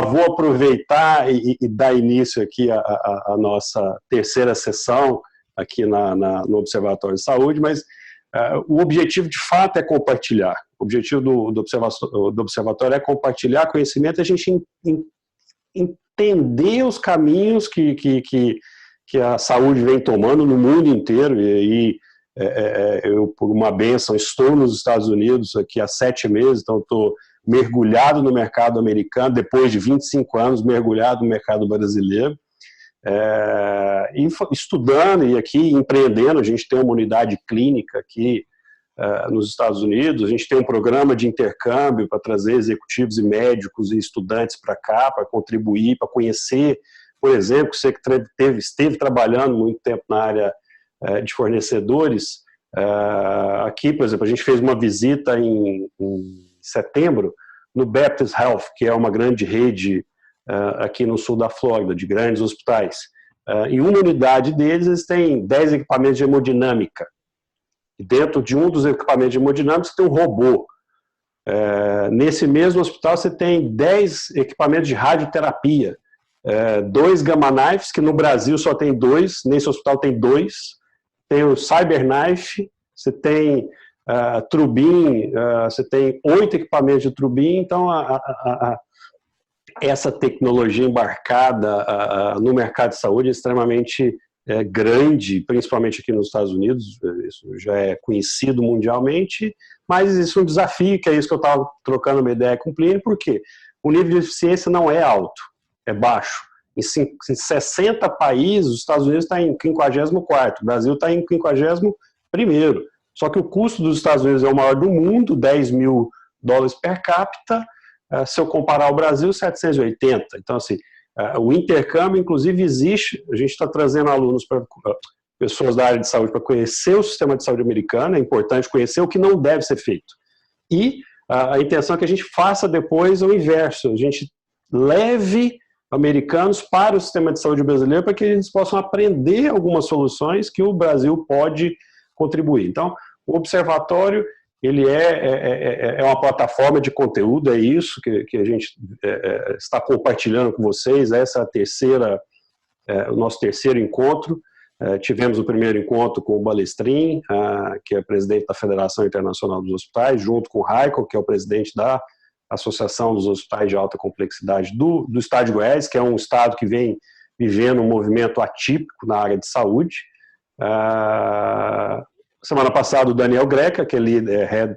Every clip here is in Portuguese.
vou aproveitar e dar início aqui à nossa terceira sessão aqui no Observatório de Saúde, mas o objetivo de fato é compartilhar. O objetivo do Observatório é compartilhar conhecimento, a gente entender os caminhos que a saúde vem tomando no mundo inteiro. E aí eu, por uma bênção, estou nos Estados Unidos aqui há 7 meses, então estou mergulhado no mercado americano, depois de 25 anos mergulhado no mercado brasileiro, e estudando e aqui empreendendo. A gente tem uma unidade clínica aqui nos Estados Unidos, a gente tem um programa de intercâmbio para trazer executivos e médicos e estudantes para cá, para contribuir, para conhecer, por exemplo, você que esteve trabalhando muito tempo na área de fornecedores, aqui, por exemplo, a gente fez uma visita em setembro no Baptist Health, que é uma grande rede aqui no sul da Flórida, de grandes hospitais. Em uma unidade deles, eles têm 10 equipamentos de hemodinâmica. E dentro de um dos equipamentos de hemodinâmica, você tem um robô. Nesse mesmo hospital, você tem 10 equipamentos de radioterapia. 2 Gamma Knives, que no Brasil só tem 2, nesse hospital tem 2. Tem o CyberKnife, você tem Trubin, você tem 8 equipamentos de Trubin. Então, essa tecnologia embarcada no mercado de saúde é extremamente grande, principalmente aqui nos Estados Unidos. Isso já é conhecido mundialmente, mas existe um desafio, que é isso que eu estava trocando uma ideia com o Plínio, porque o nível de eficiência não é alto, é baixo. Em 60 países, os Estados Unidos está em 54º, o Brasil está em 51º. Só que o custo dos Estados Unidos é o maior do mundo, $10.000 per capita. Se eu comparar ao Brasil, 780. Então, assim, o intercâmbio, inclusive, existe. A gente está trazendo alunos, pessoas da área de saúde, para conhecer o sistema de saúde americano. É importante conhecer o que não deve ser feito. E a intenção é que a gente faça depois o inverso. A gente leve americanos para o sistema de saúde brasileiro, para que eles possam aprender algumas soluções que o Brasil pode contribuir. Então, o Observatório, ele é uma plataforma de conteúdo, é isso que a gente está compartilhando com vocês. Essa é o nosso terceiro encontro. Tivemos o primeiro encontro com o Balestrin, que é presidente da Federação Internacional dos Hospitais, junto com o Raico, que é o presidente da Associação dos Hospitais de Alta Complexidade do Estado de Goiás, que é um estado que vem vivendo um movimento atípico na área de saúde. Semana passada, o Daniel Greca, que é head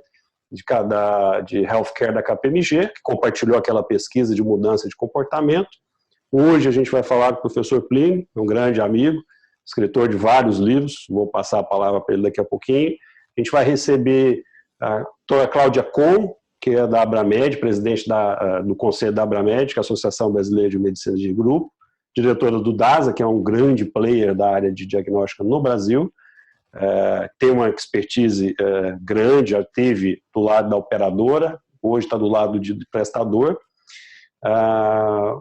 de healthcare da KPMG, que compartilhou aquela pesquisa de mudança de comportamento. Hoje a gente vai falar com o professor Plínio, um grande amigo, escritor de vários livros, vou passar a palavra para ele daqui a pouquinho. A gente vai receber a doutora Cláudia Kohn, que é da Abramed, presidente do Conselho da Abramed, que é a Associação Brasileira de Medicina de Grupo, diretora do DASA, que é um grande player da área de diagnóstica no Brasil, tem uma expertise grande, já teve do lado da operadora, hoje está do lado de prestador.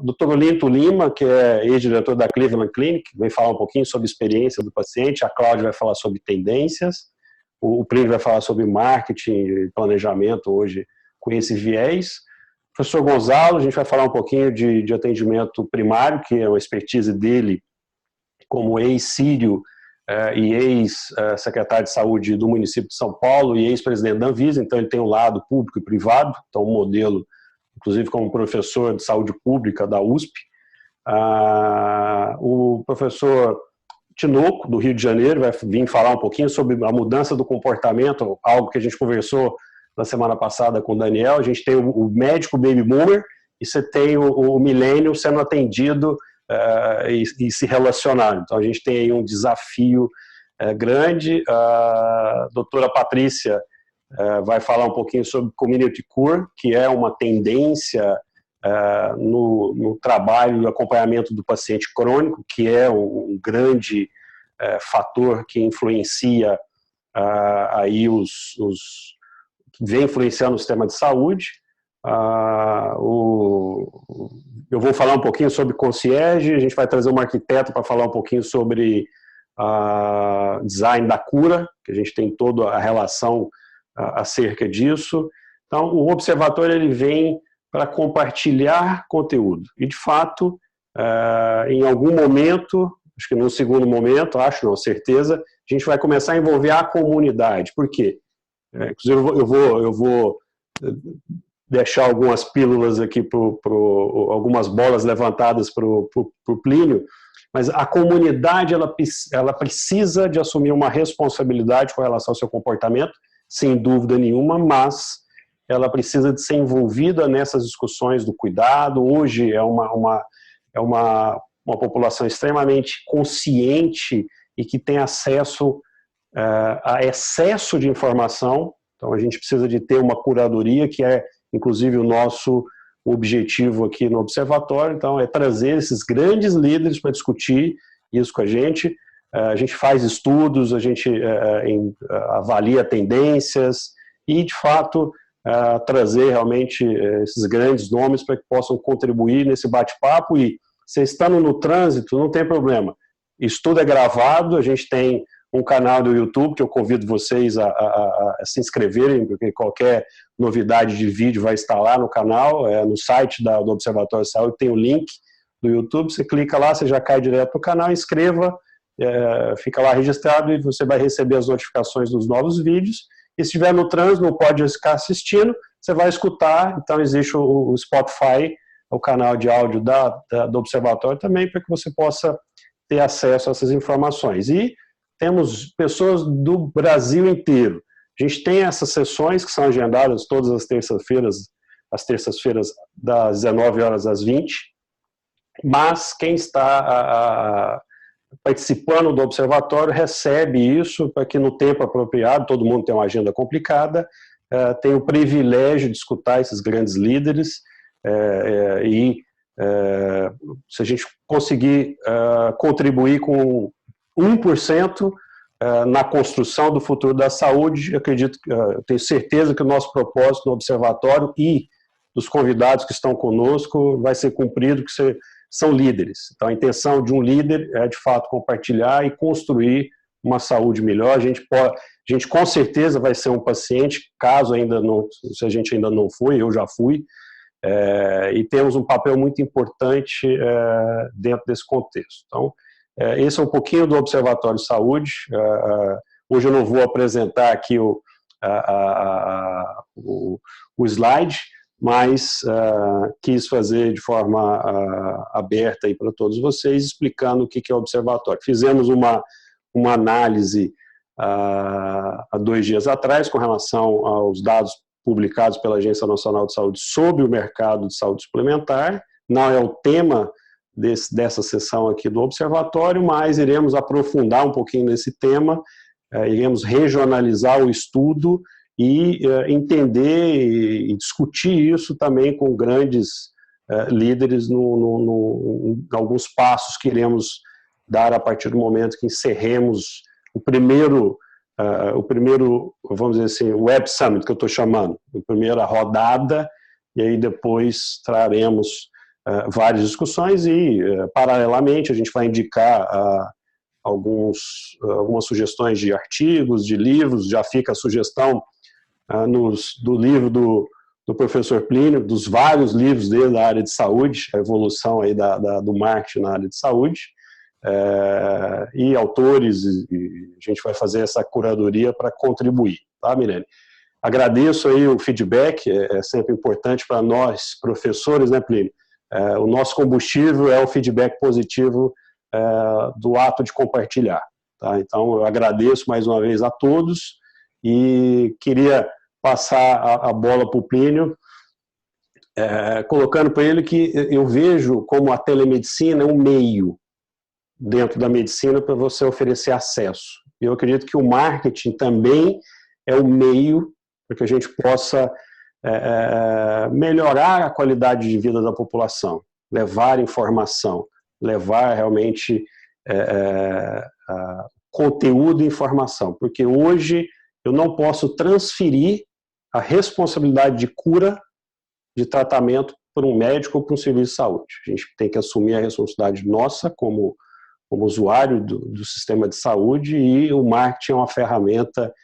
Dr. Olinto Lima, que é ex-diretor da Cleveland Clinic, vem falar um pouquinho sobre a experiência do paciente. A Cláudia vai falar sobre tendências, o Plínio vai falar sobre marketing e planejamento hoje com esse viés. O professor Gonzalo, a gente vai falar um pouquinho de atendimento primário, que é uma expertise dele como ex-sírio e ex-secretário de saúde do município de São Paulo e ex-presidente da Anvisa. Então ele tem um lado público e privado, então um modelo, inclusive como professor de saúde pública da USP. O professor Tinoco, do Rio de Janeiro, vai vir falar um pouquinho sobre a mudança do comportamento, algo que a gente conversou na semana passada com o Daniel. A gente tem o médico baby boomer e você tem o millennial sendo atendido e se relacionando. Então a gente tem aí um desafio grande. A doutora Patrícia vai falar um pouquinho sobre community cure, que é uma tendência no trabalho e acompanhamento do paciente crônico, que é um grande fator que influencia aí vem influenciando o sistema de saúde. Eu vou falar um pouquinho sobre concierge, a gente vai trazer uma arquiteta para falar um pouquinho sobre design da cura, que a gente tem toda a relação acerca disso. Então, o observatório ele vem para compartilhar conteúdo. E, de fato, em algum momento, acho que no segundo momento, certeza, a gente vai começar a envolver a comunidade. Por quê? Inclusive, eu vou deixar algumas pílulas aqui, algumas bolas levantadas para o Plínio, mas a comunidade ela precisa de assumir uma responsabilidade com relação ao seu comportamento, sem dúvida nenhuma, mas ela precisa de ser envolvida nessas discussões do cuidado. Hoje é uma população extremamente consciente e que tem acesso a excesso de informação. Então a gente precisa de ter uma curadoria, que é inclusive o nosso objetivo aqui no Observatório. Então é trazer esses grandes líderes para discutir isso com a gente. A gente faz estudos, a gente avalia tendências e, de fato, trazer realmente esses grandes nomes para que possam contribuir nesse bate-papo. E você estando no trânsito, não tem problema. Isso tudo é gravado, a gente tem um canal do YouTube que eu convido vocês a se inscreverem, porque qualquer novidade de vídeo vai estar lá no canal, no site do Observatório de Saúde tem o link do YouTube, você clica lá, você já cai direto no canal, inscreva, fica lá registrado e você vai receber as notificações dos novos vídeos. E se estiver no trânsito, não pode ficar assistindo, você vai escutar. Então existe o Spotify, o canal de áudio do Observatório também, para que você possa ter acesso a essas informações. E temos pessoas do Brasil inteiro. A gente tem essas sessões que são agendadas todas as terças-feiras das 19 horas às 20, mas quem está participando do Observatório recebe isso para que no tempo apropriado, todo mundo tem uma agenda complicada, tem o privilégio de escutar esses grandes líderes e se a gente conseguir contribuir com 1% na construção do futuro da saúde, eu tenho certeza que o nosso propósito no Observatório e dos convidados que estão conosco vai ser cumprido, que são líderes. Então, a intenção de um líder é, de fato, compartilhar e construir uma saúde melhor. A gente com certeza vai ser um paciente, se a gente ainda não foi, eu já fui, e temos um papel muito importante dentro desse contexto. Então, esse é um pouquinho do Observatório de Saúde. Hoje eu não vou apresentar aqui o slide, mas quis fazer de forma aberta para todos vocês, explicando o que é o Observatório. Fizemos uma análise há 2 dias atrás, com relação aos dados publicados pela Agência Nacional de Saúde sobre o mercado de saúde suplementar. Não é o tema dessa sessão aqui do Observatório, mas iremos aprofundar um pouquinho nesse tema, iremos regionalizar o estudo e entender e discutir isso também com grandes líderes em alguns passos que iremos dar a partir do momento que encerremos o primeiro, vamos dizer assim, Web Summit, que eu estou chamando, a primeira rodada, e aí depois traremos várias discussões e, paralelamente, a gente vai indicar algumas sugestões de artigos, de livros. Já fica a sugestão do livro do professor Plínio, dos vários livros dele da área de saúde, a evolução aí do marketing na área de saúde, e autores, e a gente vai fazer essa curadoria para contribuir, tá, Milene? Agradeço aí o feedback, é sempre importante para nós, professores, né, Plínio? O nosso combustível é o feedback positivo do ato de compartilhar. Tá? Então, eu agradeço mais uma vez a todos e queria passar a bola para o Plínio, colocando para ele que eu vejo como a telemedicina é um meio dentro da medicina para você oferecer acesso. Eu acredito que o marketing também é o meio para que a gente possa melhorar a qualidade de vida da população, levar informação, levar realmente conteúdo e informação, porque hoje eu não posso transferir a responsabilidade de cura, de tratamento, para um médico ou para um serviço de saúde. A gente tem que assumir a responsabilidade nossa como usuário do sistema de saúde, e o marketing é uma ferramenta,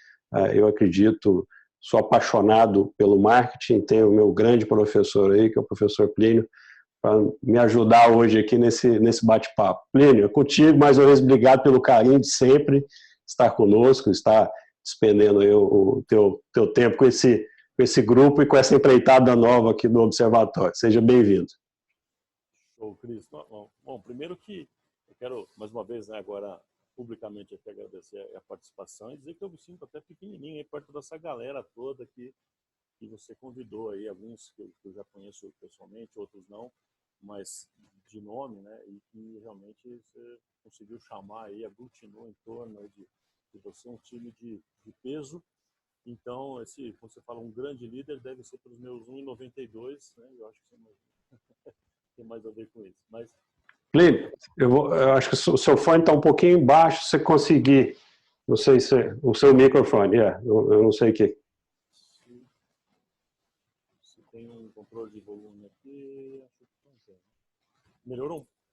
eu acredito, sou apaixonado pelo marketing, tenho o meu grande professor aí, que é o professor Plínio, para me ajudar hoje aqui nesse bate-papo. Plínio, é contigo, mais uma vez, obrigado pelo carinho de sempre estar conosco, estar despendendo aí o teu tempo com esse grupo e com essa empreitada nova aqui do Observatório. Seja bem-vindo. Show, Cris. Bom, primeiro que eu quero, mais uma vez, né, agora publicamente aqui agradecer a participação e dizer que eu me sinto até pequenininho aí perto dessa galera toda que você convidou aí, alguns que eu já conheço pessoalmente, outros não, mas de nome, né, e que realmente você conseguiu chamar aí, aglutinou em torno aí de você um time de peso. Então, quando você fala um grande líder, deve ser pelos meus 1,92, né, eu acho que tem mais a ver com isso. Mas Plínio, eu acho que o seu fone está um pouquinho baixo, se você conseguir, não sei se o seu microfone, eu não sei o que. Se tem um controle de volume aqui, acho que não tem.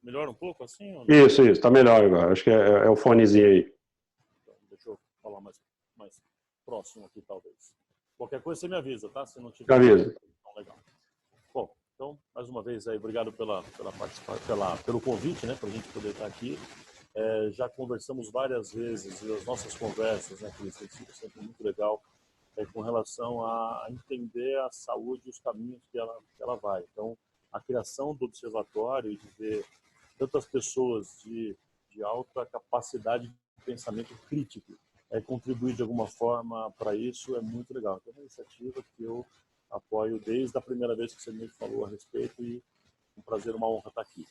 Melhora um pouco assim? Ou não? Isso, está melhor agora, acho que é o fonezinho aí. Então, deixa eu falar mais próximo aqui, talvez. Qualquer coisa você me avisa, tá? Se não tiver. Avisa. Então, legal. Bom, então, mais uma vez, aí, obrigado pela participação, pelo convite, né, para a gente poder estar aqui. Já conversamos várias vezes, e as nossas conversas, né, que tem sido sempre muito legal, com relação a entender a saúde e os caminhos que ela vai. Então, a criação do observatório e de ver tantas pessoas de alta capacidade de pensamento crítico contribuir de alguma forma para isso é muito legal. Então, é uma iniciativa que eu apoio desde a primeira vez que você me falou a respeito e é um prazer, uma honra estar aqui.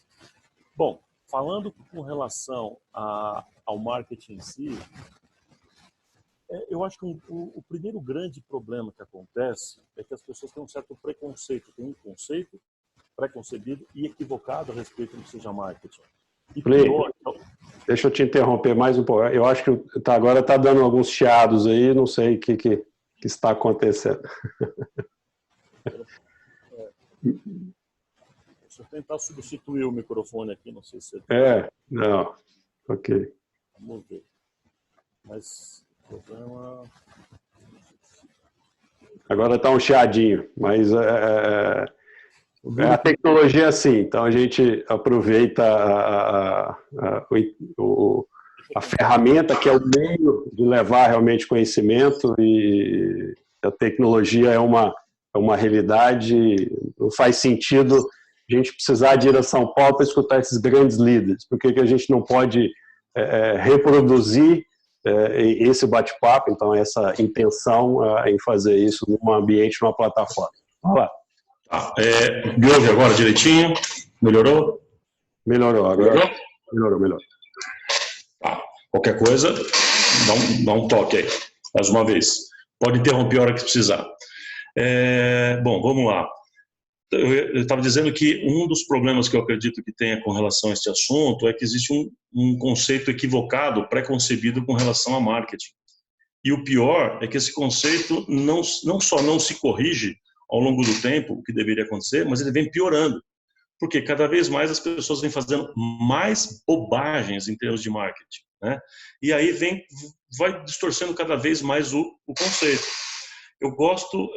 Bom, falando com relação ao marketing em si, eu acho que o primeiro grande problema que acontece é que as pessoas têm um certo preconceito, têm um conceito preconcebido e equivocado a respeito do que seja marketing. E pior, deixa eu te interromper mais um pouco. Eu acho que agora está dando alguns chiados aí, não sei o que está acontecendo. Deixa eu tentar substituir o microfone aqui, não sei se... Não, ok. Vamos ver. Mas o problema... Agora está um chiadinho, mas a tecnologia é assim, então a gente aproveita a ferramenta que é o meio de levar realmente conhecimento, e a tecnologia é uma realidade. Não faz sentido a gente precisar de ir a São Paulo para escutar esses grandes líderes. Por que a gente não pode reproduzir esse bate-papo, então essa intenção em fazer isso num ambiente, numa plataforma? Vamos lá. Me ouve agora direitinho? Melhorou? Melhorou, agora melhorou. Qualquer coisa, dá um toque aí, mais uma vez. Pode interromper a hora que precisar. Bom, vamos lá. Eu estava dizendo que um dos problemas que eu acredito que tenha com relação a este assunto é que existe um conceito equivocado, preconcebido com relação a marketing. E o pior é que esse conceito não só não se corrige ao longo do tempo, o que deveria acontecer, mas ele vem piorando. Porque cada vez mais as pessoas vêm fazendo mais bobagens em termos de marketing, né? E aí vai distorcendo cada vez mais o conceito. Eu gosto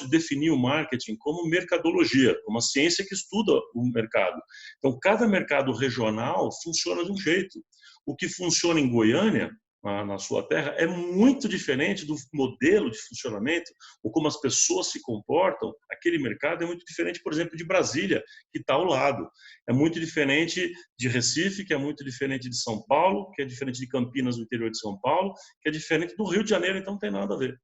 de definir o marketing como mercadologia, uma ciência que estuda o mercado. Então, cada mercado regional funciona de um jeito. O que funciona em Goiânia, na sua terra, é muito diferente do modelo de funcionamento, ou como as pessoas se comportam. Aquele mercado é muito diferente, por exemplo, de Brasília, que está ao lado. É muito diferente de Recife, que é muito diferente de São Paulo, que é diferente de Campinas, no interior de São Paulo, que é diferente do Rio de Janeiro, então não tem nada a ver.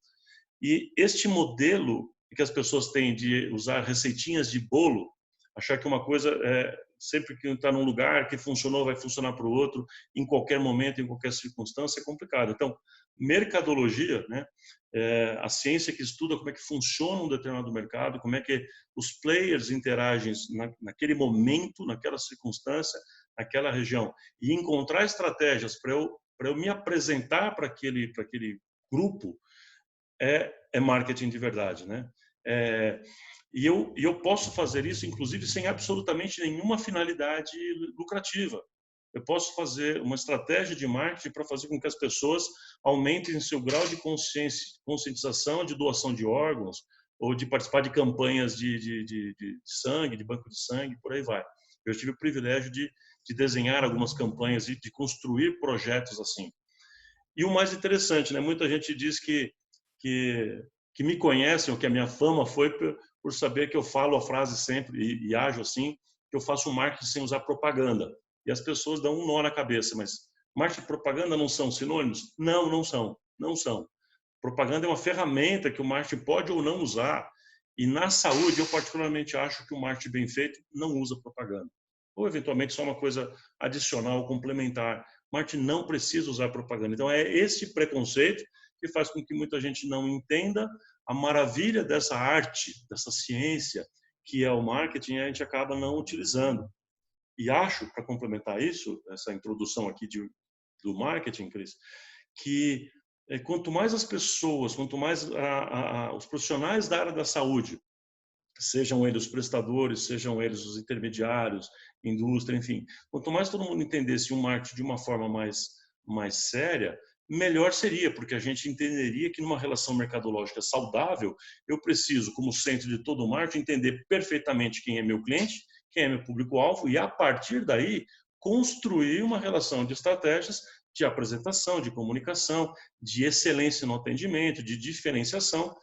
E este modelo que as pessoas têm de usar receitinhas de bolo, achar que uma coisa sempre que está num lugar que funcionou vai funcionar para o outro em qualquer momento, em qualquer circunstância, é complicado. Então, mercadologia, né, a ciência que estuda como é que funciona um determinado mercado, como é que os players interagem naquele momento, naquela circunstância, naquela região, e encontrar estratégias para eu me apresentar para aquele grupo, é marketing de verdade, né? E eu posso fazer isso, inclusive, sem absolutamente nenhuma finalidade lucrativa. eu posso fazer uma estratégia de marketing para fazer com que as pessoas aumentem seu grau de conscientização de doação de órgãos ou de participar de campanhas de sangue, de banco de sangue, por aí vai. Eu tive o privilégio de desenhar algumas campanhas e de construir projetos assim. E o mais interessante, né? Muita gente diz que me conhecem, ou que a minha fama foi por saber que eu falo a frase sempre e ajo assim, que eu faço marketing sem usar propaganda. E as pessoas dão um nó na cabeça, mas marketing e propaganda não são sinônimos? Não, não são. Não são. Propaganda é uma ferramenta que o marketing pode ou não usar. E na saúde, eu particularmente acho que o marketing bem feito não usa propaganda. Ou, eventualmente, só uma coisa adicional, complementar. Marketing não precisa usar propaganda. Então, é esse preconceito que faz com que muita gente não entenda a maravilha dessa arte, dessa ciência, que é o marketing, e a gente acaba não utilizando. E acho, para complementar isso, essa introdução aqui do marketing, Cris, que quanto mais as pessoas, quanto mais os profissionais da área da saúde, sejam eles os prestadores, sejam eles os intermediários, indústria, enfim, quanto mais todo mundo entendesse o marketing de uma forma mais séria, melhor seria, porque a gente entenderia que numa relação mercadológica saudável, eu preciso, como centro de todo o marketing, entender perfeitamente quem é meu cliente, quem é meu público-alvo e, a partir daí, construir uma relação de estratégias de apresentação, de comunicação, de excelência no atendimento, de diferenciação,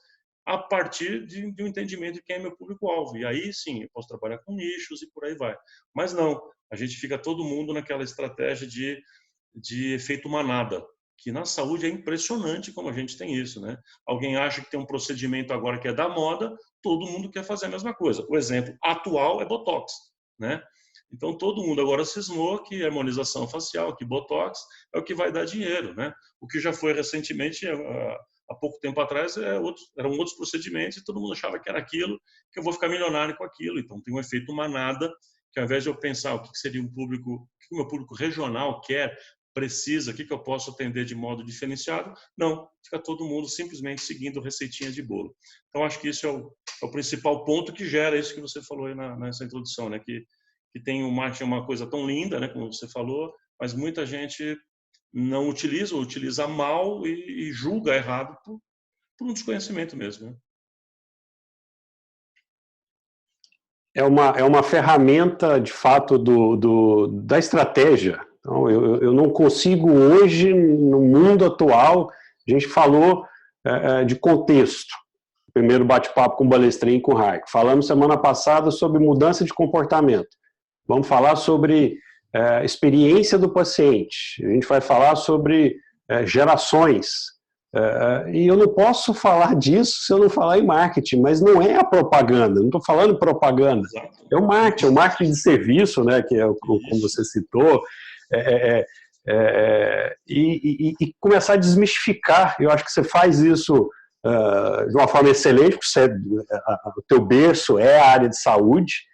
a partir de um entendimento de quem é meu público-alvo. E aí, sim, eu posso trabalhar com nichos e por aí vai. Mas não, a gente fica todo mundo naquela estratégia de efeito manada, que na saúde é impressionante como a gente tem isso, né? Alguém acha que tem um procedimento agora que é da moda, todo mundo quer fazer a mesma coisa. O exemplo atual é Botox, né? Então, todo mundo agora cismou que harmonização facial, que Botox é o que vai dar dinheiro, né? O que já foi recentemente, há pouco tempo atrás, eram outros procedimentos e todo mundo achava que era aquilo, que eu vou ficar milionário com aquilo. Então, tem um efeito manada, que ao invés de eu pensar o que seria um público, o que o meu público regional quer, precisa, o que eu posso atender de modo diferenciado, não, fica todo mundo simplesmente seguindo receitinhas de bolo. Então, acho que isso é o principal ponto que gera isso que você falou aí nessa introdução, né? Que tem o marketing uma coisa tão linda, né, como você falou, mas muita gente não utiliza ou utiliza mal e julga errado por um desconhecimento mesmo, né? É uma ferramenta, de fato, da estratégia. Então, eu não consigo hoje, no mundo atual, a gente falou de contexto. Primeiro bate-papo com o Balestrin e com o Raico. Falamos semana passada sobre mudança de comportamento. Vamos falar sobre experiência do paciente. A gente vai falar sobre gerações. E eu não posso falar disso se eu não falar em marketing, mas não é a propaganda, não estou falando propaganda. É o marketing de serviço, né, que é como você citou, e começar a desmistificar. Eu acho que você faz isso de uma forma excelente, porque o teu berço é a área de saúde,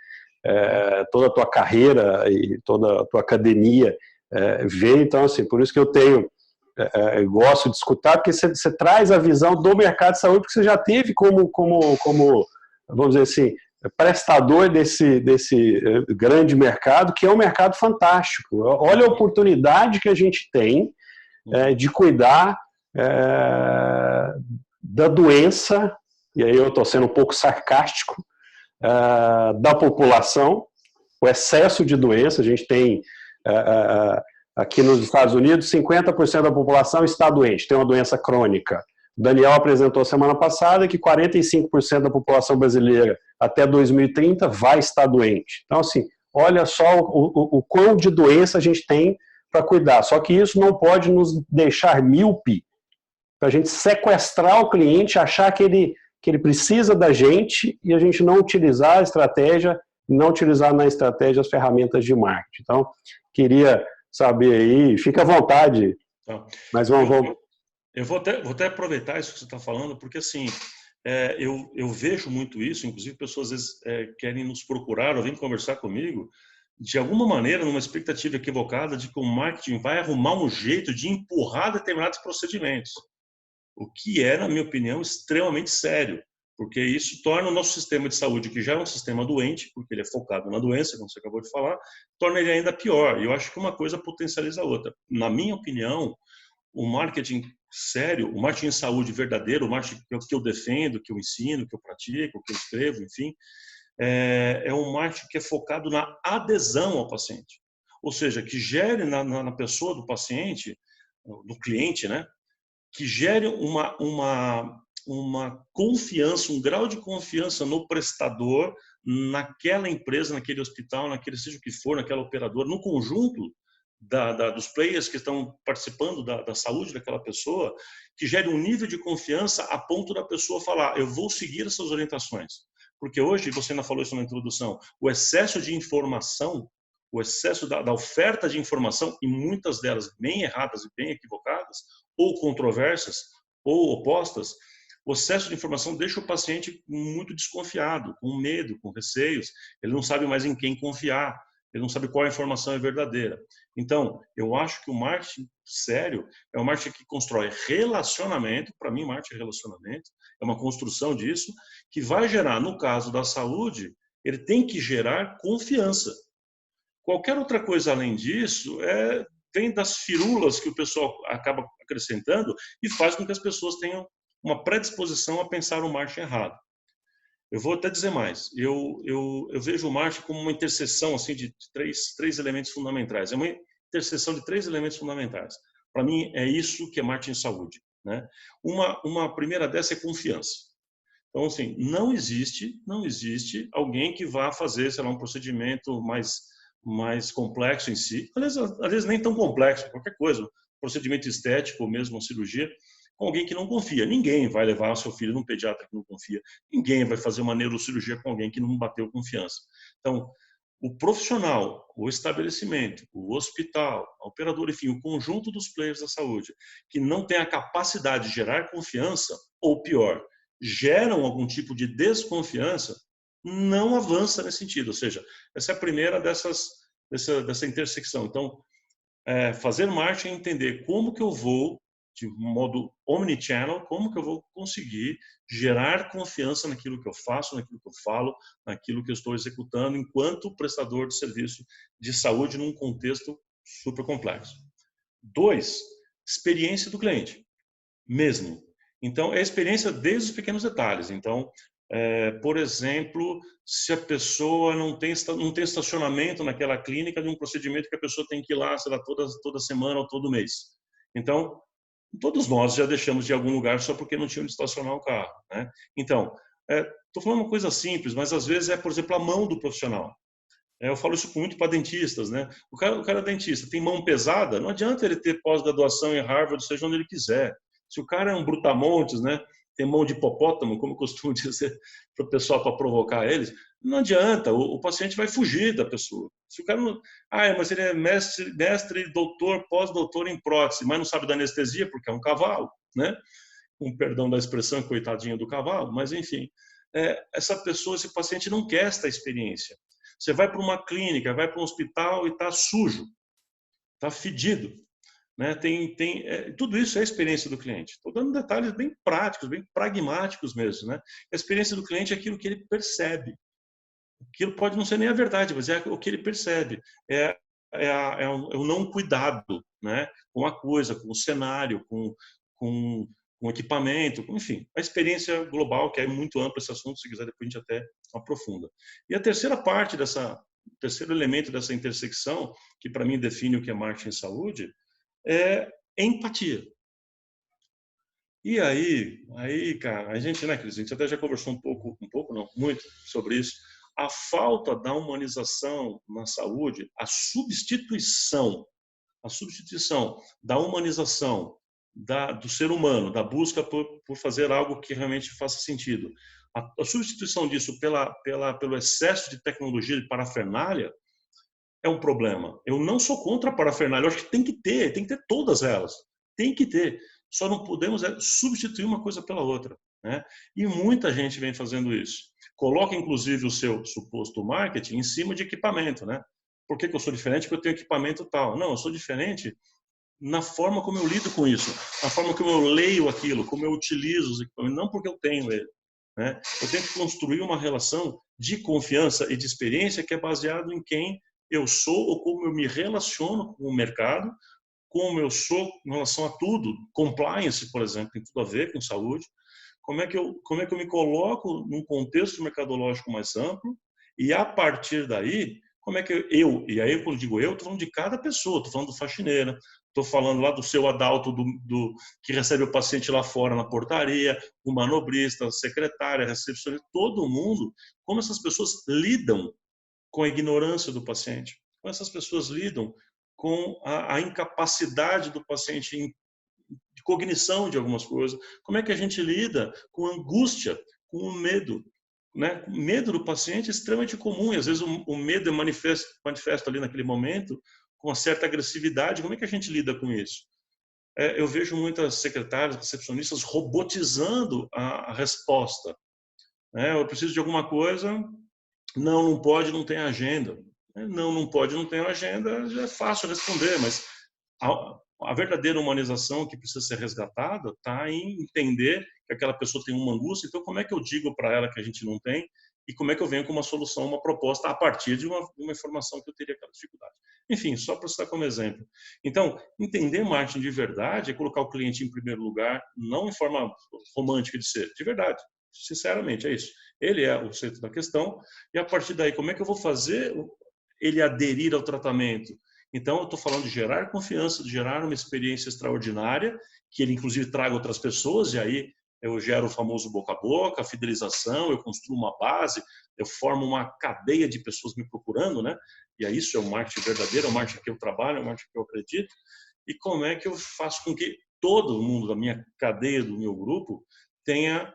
toda a tua carreira e toda a tua academia veio, então, assim, por isso que eu gosto de escutar, porque você traz a visão do mercado de saúde, porque você já teve como vamos dizer assim, prestador desse grande mercado, que é um mercado fantástico. Olha a oportunidade que a gente tem de cuidar da doença, e aí eu estou sendo um pouco sarcástico, da população, o excesso de doença. A gente tem, aqui nos Estados Unidos, 50% da população está doente, tem uma doença crônica. O Daniel apresentou semana passada que 45% da população brasileira até 2030 vai estar doente. Então, assim, olha só o quão de doença a gente tem para cuidar. Só que isso não pode nos deixar míope, para a gente sequestrar o cliente, achar que ele precisa da gente e a gente não utilizar a estratégia, não utilizar na estratégia as ferramentas de marketing. Então, queria saber aí, fica à vontade, mas vamos... Eu vou até aproveitar isso que você está falando, porque assim, eu vejo muito isso, inclusive pessoas às vezes querem nos procurar ou vêm conversar comigo, de alguma maneira, numa expectativa equivocada de que o marketing vai arrumar um jeito de empurrar determinados procedimentos. O que é, na minha opinião, extremamente sério. porque isso torna o nosso sistema de saúde, que já é um sistema doente, porque ele é focado na doença, como você acabou de falar, torna ele ainda pior. E eu acho que uma coisa potencializa a outra. Na minha opinião, o marketing sério, o marketing em saúde verdadeiro, o marketing que eu defendo, que eu ensino, que eu pratico, que eu escrevo, enfim, é um marketing que é focado na adesão ao paciente. Ou seja, que gere na pessoa do paciente, do cliente, né, que gere uma confiança, um grau de confiança no prestador, naquela empresa, naquele hospital, naquele seja o que for, naquela operadora, no conjunto dos players que estão participando da saúde daquela pessoa, que gere um nível de confiança a ponto da pessoa falar, eu vou seguir essas orientações. Porque hoje, você ainda falou isso na introdução, o excesso de informação, o excesso da oferta de informação, e muitas delas bem erradas e bem equivocadas, ou controversas, ou opostas, o excesso de informação deixa o paciente muito desconfiado, com medo, com receios, ele não sabe mais em quem confiar, ele não sabe qual a informação é verdadeira. Então, eu acho que o marketing sério é um marketing que constrói relacionamento, para mim marketing é relacionamento, é uma construção disso, que vai gerar, no caso da saúde, ele tem que gerar confiança. Qualquer outra coisa além disso vem das firulas que o pessoal acaba acrescentando e faz com que as pessoas tenham uma predisposição a pensar o marketing errado. Eu vou até dizer mais. Eu vejo o marketing como uma interseção assim, de três elementos fundamentais. É uma interseção de 3 elementos fundamentais. Para mim, é isso que é marketing em saúde, né? Uma primeira dessa é confiança. Então, assim, não existe alguém que vá fazer, sei lá, um procedimento mais complexo em si. Às vezes nem tão complexo, qualquer coisa. Procedimento estético ou mesmo uma cirurgia, com alguém que não confia. Ninguém vai levar o seu filho num pediatra que não confia. Ninguém vai fazer uma neurocirurgia com alguém que não bateu confiança. Então, o profissional, o estabelecimento, o hospital, a operadora, enfim, o conjunto dos players da saúde, que não tem a capacidade de gerar confiança, ou pior, geram algum tipo de desconfiança, não avança nesse sentido. Ou seja, essa é a primeira dessa intersecção. Então, fazer marketing é entender como que eu vou, de modo omnichannel, como que eu vou conseguir gerar confiança naquilo que eu faço, naquilo que eu falo, naquilo que eu estou executando enquanto prestador de serviço de saúde num contexto super complexo. 2, experiência do cliente, mesmo. Então, é a experiência desde os pequenos detalhes. Então, por exemplo, se a pessoa não tem estacionamento naquela clínica de um procedimento que a pessoa tem que ir lá, sei lá, toda semana ou todo mês. Então, todos nós já deixamos de ir em algum lugar só porque não tinha onde estacionar o carro, né? Então, estou falando uma coisa simples, mas às vezes por exemplo, a mão do profissional. Eu falo isso muito para dentistas, né? O cara é dentista, tem mão pesada, não adianta ele ter pós-graduação em Harvard, seja onde ele quiser. Se o cara é um brutamontes, né? Tem mão de hipopótamo, como eu costumo dizer para o pessoal para provocar eles, não adianta, o paciente vai fugir da pessoa. Se o cara não... mas ele é mestre, doutor, pós-doutor em prótese, mas não sabe da anestesia porque é um cavalo, né? Com perdão da expressão, coitadinho do cavalo, mas enfim. Essa pessoa, esse paciente não quer esta experiência. Você vai para uma clínica, vai para um hospital e está sujo, está fedido. Né? Tudo isso é a experiência do cliente. Estou dando detalhes bem práticos, bem pragmáticos mesmo. Né? A experiência do cliente é aquilo que ele percebe. Aquilo pode não ser nem a verdade, mas é o que ele percebe. É o não cuidado, né? Com a coisa, com o cenário, com o equipamento, enfim. A experiência global, que é muito amplo esse assunto, se quiser depois a gente até aprofunda. E a terceira parte o terceiro elemento dessa intersecção, que para mim define o que é marketing em saúde, é empatia. E aí, cara, a gente, né, Cris, a gente até já conversou muito sobre isso. A falta da humanização na saúde, a substituição da humanização do ser humano, da busca por fazer algo que realmente faça sentido. A substituição disso pelo excesso de tecnologia e parafernália é um problema. Eu não sou contra a parafernália, eu acho que tem que ter todas elas. Tem que ter. Só não podemos substituir uma coisa pela outra. Né? E muita gente vem fazendo isso. Coloca, inclusive, o seu suposto marketing em cima de equipamento. Né? Por que eu sou diferente? Porque eu tenho equipamento tal. Não, eu sou diferente na forma como eu lido com isso, na forma como eu leio aquilo, como eu utilizo os equipamentos, não porque eu tenho ele. né? Eu tenho que construir uma relação de confiança e de experiência que é baseado em quem eu sou ou como eu me relaciono com o mercado, como eu sou em relação a tudo. Compliance, por exemplo, tem tudo a ver com saúde. Como é que eu me coloco num contexto mercadológico mais amplo e, a partir daí, como é que e aí quando digo eu, estou falando de cada pessoa, estou falando do faxineiro, estou falando lá do seu adalto que recebe o paciente lá fora na portaria, o manobrista, a secretária, a recepcionista, todo mundo, como essas pessoas lidam com a ignorância do paciente, como essas pessoas lidam com a incapacidade do paciente de cognição de algumas coisas, como é que a gente lida com a angústia, com o medo, né? O medo do paciente é extremamente comum, e às vezes o medo é manifesto ali naquele momento com uma certa agressividade. Como é que a gente lida com isso? Eu vejo muitas secretárias, recepcionistas robotizando a resposta. Eu preciso de alguma coisa, não pode, não tem agenda. Não pode, não tem agenda, já é fácil responder, mas a verdadeira humanização que precisa ser resgatada está em entender que aquela pessoa tem uma angústia. Então, como é que eu digo para ela que a gente não tem e como é que eu venho com uma solução, uma proposta a partir de uma informação que eu teria aquela dificuldade? Enfim, só para citar como exemplo. Então, entender marketing de verdade é colocar o cliente em primeiro lugar, não em forma romântica de ser, de verdade. Sinceramente, é isso. Ele é o centro da questão e, a partir daí, como é que eu vou fazer ele aderir ao tratamento? Então, eu estou falando de gerar confiança, de gerar uma experiência extraordinária, que ele, inclusive, traga outras pessoas, e aí eu gero o famoso boca a boca, a fidelização, eu construo uma base, eu formo uma cadeia de pessoas me procurando, né? E aí isso é o marketing verdadeiro, é o marketing que eu trabalho, é o marketing que eu acredito. E como é que eu faço com que todo mundo da minha cadeia, do meu grupo, tenha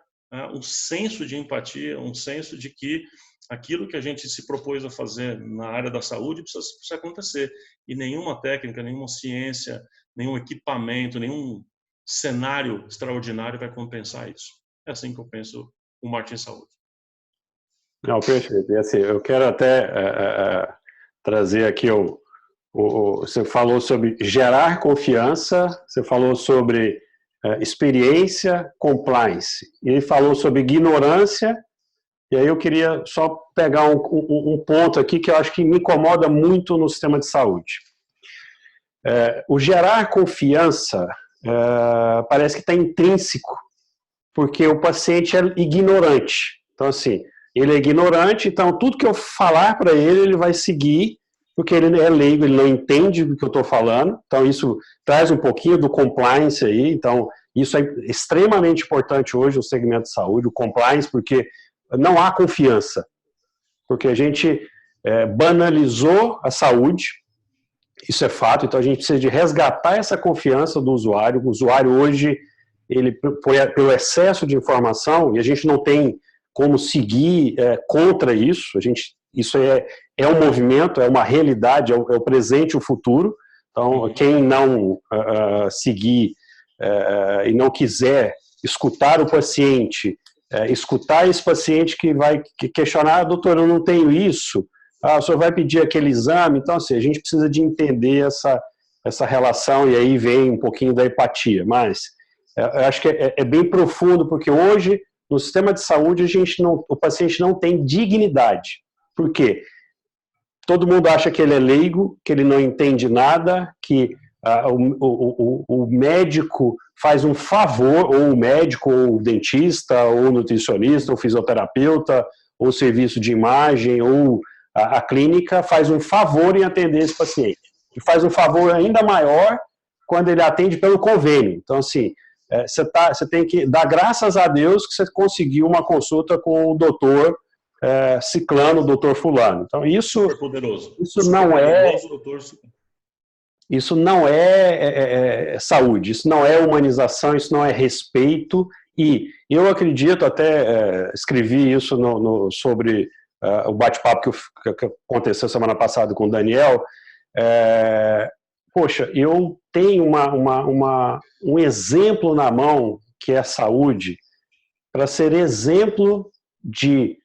um senso de empatia, um senso de que aquilo que a gente se propôs a fazer na área da saúde precisa acontecer. E nenhuma técnica, nenhuma ciência, nenhum equipamento, nenhum cenário extraordinário vai compensar isso. É assim que eu penso o marketing em saúde. Não, perfeito. E assim, eu quero até trazer aqui você falou sobre gerar confiança, você falou sobre experiência, compliance, e ele falou sobre ignorância. E aí eu queria só pegar um ponto aqui que eu acho que me incomoda muito no sistema de saúde. O gerar confiança parece que está intrínseco, porque o paciente é ignorante. Então, assim, ele é ignorante, então tudo que eu falar para ele, ele vai seguir, porque ele é leigo, ele não entende do que eu estou falando. Então, isso traz um pouquinho do compliance aí. Então, isso é extremamente importante hoje no segmento de saúde, o compliance, porque não há confiança, porque a gente banalizou a saúde, isso é fato, então a gente precisa de resgatar essa confiança do usuário. O usuário hoje, ele, pelo excesso de informação, e a gente não tem como seguir contra isso, isso é um movimento, é uma realidade, é o presente e o futuro. Então, quem não seguir e não quiser escutar o paciente, escutar esse paciente que vai questionar, doutor, eu não tenho isso, o senhor vai pedir aquele exame. Então, assim, a gente precisa de entender essa relação, e aí vem um pouquinho da empatia, mas eu acho que é bem profundo, porque hoje, no sistema de saúde, o paciente não tem dignidade. Por quê? Todo mundo acha que ele é leigo, que ele não entende nada, que o médico faz um favor, ou o médico, ou o dentista, ou o nutricionista, ou o fisioterapeuta, ou o serviço de imagem, ou a clínica faz um favor em atender esse paciente. E faz um favor ainda maior quando ele atende pelo convênio. Então, assim, você tem que dar graças a Deus que você conseguiu uma consulta com o doutor ciclano, o doutor fulano. Então, isso não é saúde, isso não é humanização, isso não é respeito. E eu acredito, até escrevi isso sobre o bate-papo que aconteceu semana passada com o Daniel. Poxa, eu tenho um exemplo na mão, que é a saúde, para ser exemplo de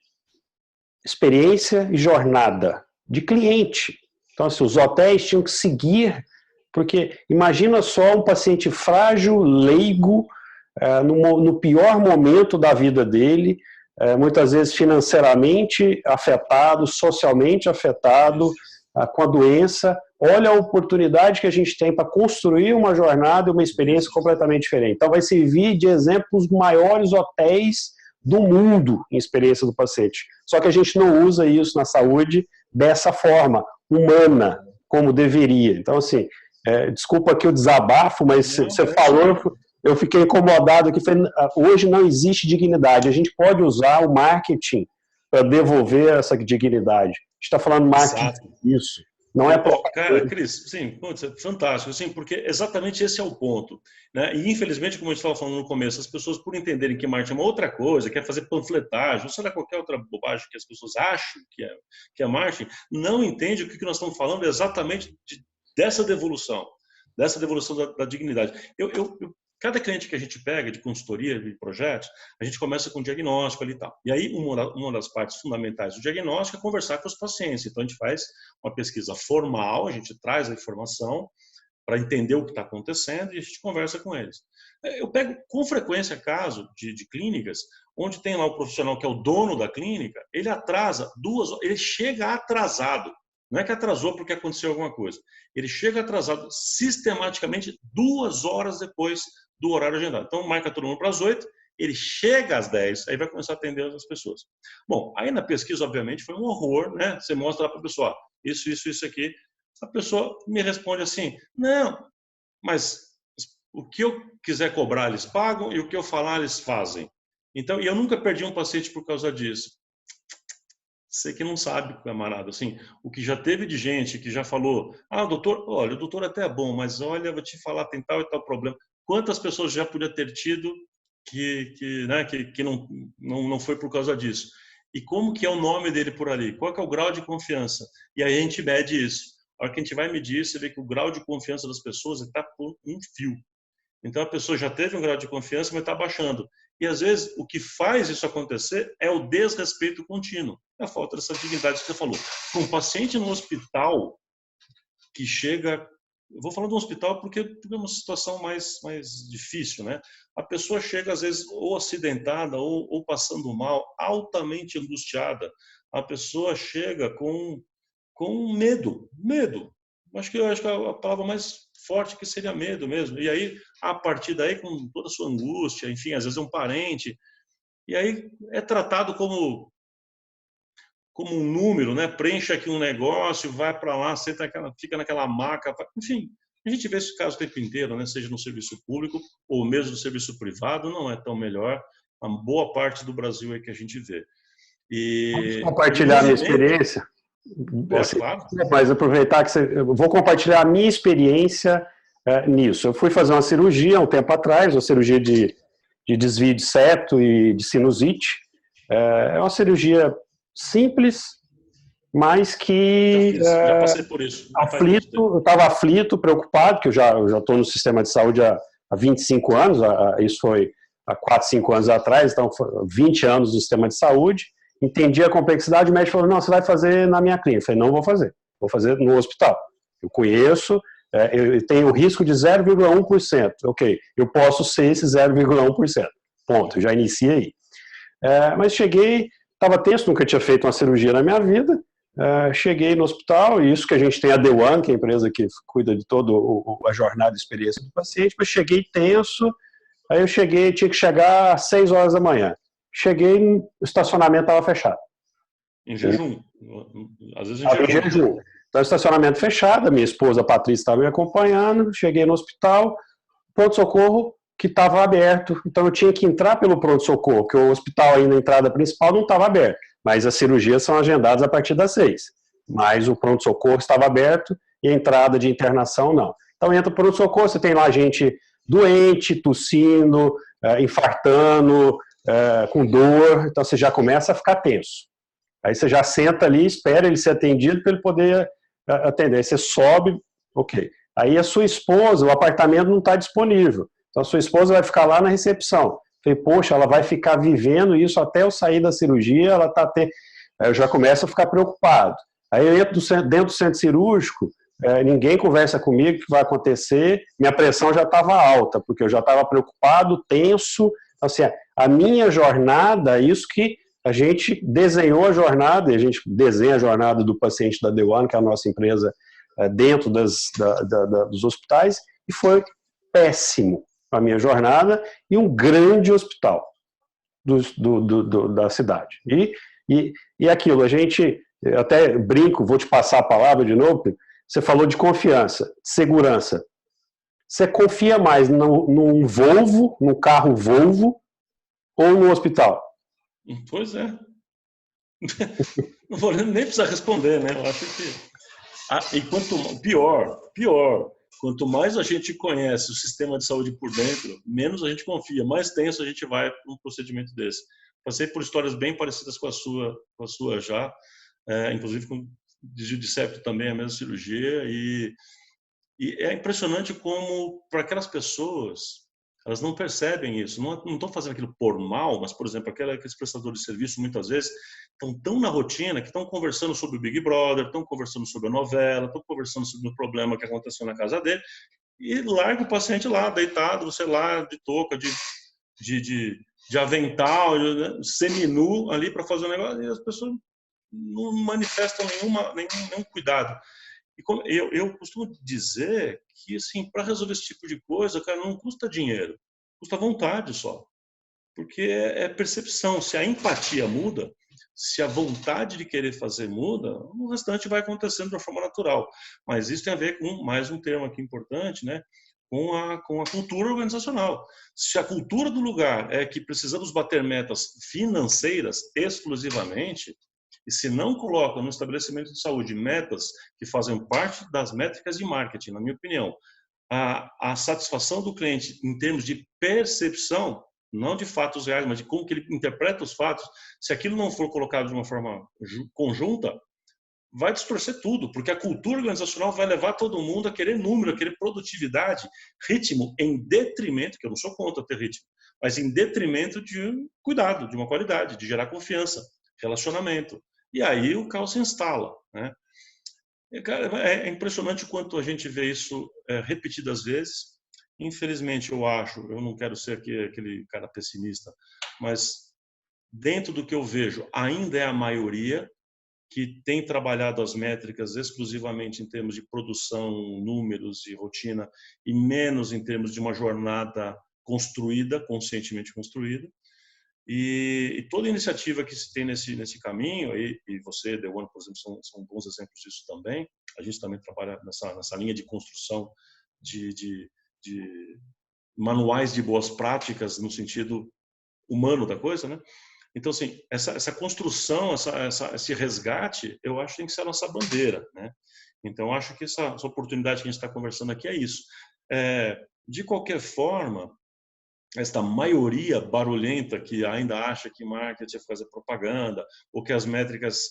experiência e jornada de cliente. Então, assim, os hotéis tinham que seguir, porque imagina só um paciente frágil, leigo, no pior momento da vida dele, muitas vezes financeiramente afetado, socialmente afetado com a doença. Olha a oportunidade que a gente tem para construir uma jornada e uma experiência completamente diferente. Então vai servir de exemplo os maiores hotéis do mundo em experiência do paciente. Só que a gente não usa isso na saúde dessa forma, humana, como deveria. Então, assim, desculpa aqui o desabafo, mas você falou, eu fiquei incomodado aqui. Hoje não existe dignidade. A gente pode usar o marketing para devolver essa dignidade. A gente está falando marketing disso. Não é Cara, Cris, sim, putz, é fantástico, assim, porque exatamente esse é o ponto, né? E infelizmente, como a gente estava falando no começo, as pessoas, por entenderem que marketing é uma outra coisa, quer fazer panfletagem, ou sei lá, qualquer outra bobagem que as pessoas acham que é marketing, não entende o que nós estamos falando exatamente dessa devolução da dignidade. Cada cliente que a gente pega de consultoria, de projetos, a gente começa com diagnóstico ali e tal. E aí, uma das partes fundamentais do diagnóstico é conversar com os pacientes. Então, a gente faz uma pesquisa formal, a gente traz a informação para entender o que está acontecendo e a gente conversa com eles. Eu pego com frequência caso de clínicas onde tem lá o profissional que é o dono da clínica, ele atrasa 2 horas, ele chega atrasado. Não é que atrasou porque aconteceu alguma coisa. Ele chega atrasado sistematicamente 2 horas depois do horário agendado. Então, marca todo mundo para as 8, ele chega às 10, aí vai começar a atender as pessoas. Bom, aí na pesquisa, obviamente, foi um horror, né? Você mostra lá para a pessoa, isso aqui. A pessoa me responde assim, não, mas o que eu quiser cobrar, eles pagam, e o que eu falar, eles fazem. Então, e eu nunca perdi um paciente por causa disso. Você que não sabe, camarada, assim, o que já teve de gente que já falou, doutor, olha, o doutor até é bom, mas olha, vou te falar, tem tal e tal problema. Quantas pessoas já podia ter tido que não foi por causa disso? E como que é o nome dele por ali? Qual que é o grau de confiança? E aí a gente mede isso. A hora que a gente vai medir, você vê que o grau de confiança das pessoas está por um fio. Então a pessoa já teve um grau de confiança, mas está baixando. E às vezes o que faz isso acontecer é o desrespeito contínuo, é a falta dessa dignidade que você falou. Para um paciente no hospital que chega, eu vou falar de um hospital porque é uma situação mais difícil, né? A pessoa chega às vezes ou acidentada ou passando mal, altamente angustiada. A pessoa chega com medo. Acho que a palavra mais forte que seria medo mesmo. E aí, a partir daí, com toda a sua angústia, enfim, às vezes é um parente, e aí é tratado como um número, né? Preenche aqui um negócio, vai para lá, fica naquela maca, enfim. A gente vê esse caso o tempo inteiro, né? Seja no serviço público ou mesmo no serviço privado, não é tão melhor. A boa parte do Brasil é que a gente vê. Vamos compartilhar a minha experiência? Assim, claro. Mas aproveitar que eu vou compartilhar a minha experiência nisso. Eu fui fazer uma cirurgia um tempo atrás, uma cirurgia de desvio de septo e de sinusite. É uma cirurgia simples, mas que já passei por isso. Eu estava aflito, preocupado, que eu já estou no sistema de saúde há 25 anos, isso foi há 4, 5 anos atrás, então 20 anos no sistema de saúde. Entendi a complexidade, o médico falou, não, você vai fazer na minha clínica. Eu falei, não vou fazer no hospital. Eu conheço, eu tenho o risco de 0,1%. Ok, eu posso ser esse 0,1%. Ponto, já inicia aí. Mas cheguei, estava tenso, nunca tinha feito uma cirurgia na minha vida. Cheguei no hospital, e isso que a gente tem a The One, que é a empresa que cuida de toda a jornada de experiência do paciente, mas cheguei tenso, aí eu tinha que chegar às 6 horas da manhã. Cheguei, o estacionamento estava fechado. Em jejum. Às vezes em jejum. Então, estacionamento fechado, a minha esposa, a Patrícia, estava me acompanhando, cheguei no hospital, pronto-socorro que estava aberto, então eu tinha que entrar pelo pronto-socorro, porque o hospital aí na entrada principal não estava aberto, mas as cirurgias são agendadas a partir das 6. Mas o pronto-socorro estava aberto e a entrada de internação não. Então entra o pronto-socorro, você tem lá gente doente, tossindo, infartando, com dor, então você já começa a ficar tenso. Aí você já senta ali, espera ele ser atendido para ele poder atender. Aí você sobe, ok. Aí a sua esposa, o apartamento não está disponível. Então a sua esposa vai ficar lá na recepção. Falei, poxa, ela vai ficar vivendo isso até eu sair da cirurgia, ela está até... Aí eu já começo a ficar preocupado. Aí eu entro dentro do centro cirúrgico, ninguém conversa comigo o que vai acontecer, minha pressão já estava alta, porque eu já estava preocupado, tenso. Assim, a minha jornada, isso que a gente desenhou a jornada, e a gente desenha a jornada do paciente da The One, que é a nossa empresa, dentro dos hospitais, e foi péssimo a minha jornada, e um grande hospital da cidade. E aquilo, a gente, até brinco, vou te passar a palavra de novo, você falou de confiança, de segurança. Você confia mais num Volvo, num carro Volvo, ou no hospital? Pois é. Não vou nem precisar responder, né? Eu acho que... e quanto pior, quanto mais a gente conhece o sistema de saúde por dentro, menos a gente confia, mais tenso a gente vai num procedimento desse. Passei por histórias bem parecidas com a sua já, inclusive com desvio de septo também, a mesma cirurgia, e é impressionante como, para aquelas pessoas, elas não percebem isso, não estão fazendo aquilo por mal, mas, por exemplo, aqueles prestadores de serviço, muitas vezes, estão tão na rotina que estão conversando sobre o Big Brother, estão conversando sobre a novela, estão conversando sobre o problema que aconteceu na casa dele, e larga o paciente lá, deitado, sei lá, de touca, de avental, né, seminu ali para fazer um negócio, e as pessoas não manifestam nenhum cuidado. E eu costumo dizer que, assim, para resolver esse tipo de coisa, cara, não custa dinheiro, custa vontade só. Porque é percepção. Se a empatia muda, se a vontade de querer fazer muda, o restante vai acontecendo de uma forma natural. Mas isso tem a ver com, mais um termo aqui importante, né? Com a cultura organizacional. Se a cultura do lugar é que precisamos bater metas financeiras exclusivamente, e se não coloca no estabelecimento de saúde metas que fazem parte das métricas de marketing, na minha opinião, a satisfação do cliente em termos de percepção, não de fatos reais, mas de como que ele interpreta os fatos, se aquilo não for colocado de uma forma conjunta, vai distorcer tudo, porque a cultura organizacional vai levar todo mundo a querer número, a querer produtividade, ritmo, em detrimento, que eu não sou contra ter ritmo, mas em detrimento de um cuidado, de uma qualidade, de gerar confiança, relacionamento. E aí o caos se instala, né? É impressionante o quanto a gente vê isso repetidas vezes. Infelizmente, eu não quero ser aquele cara pessimista, mas dentro do que eu vejo, ainda é a maioria que tem trabalhado as métricas exclusivamente em termos de produção, números e rotina, e menos em termos de uma jornada construída, conscientemente construída. E toda iniciativa que se tem nesse caminho, e você, The One, por exemplo, são bons exemplos disso também. A gente também trabalha nessa linha de construção de manuais de boas práticas no sentido humano da coisa, né? Então, assim, essa construção, esse resgate, eu acho que tem que ser a nossa bandeira, né? Então, eu acho que essa oportunidade que a gente está conversando aqui é isso. De qualquer forma, esta maioria barulhenta que ainda acha que marketing é fazer propaganda, ou que as métricas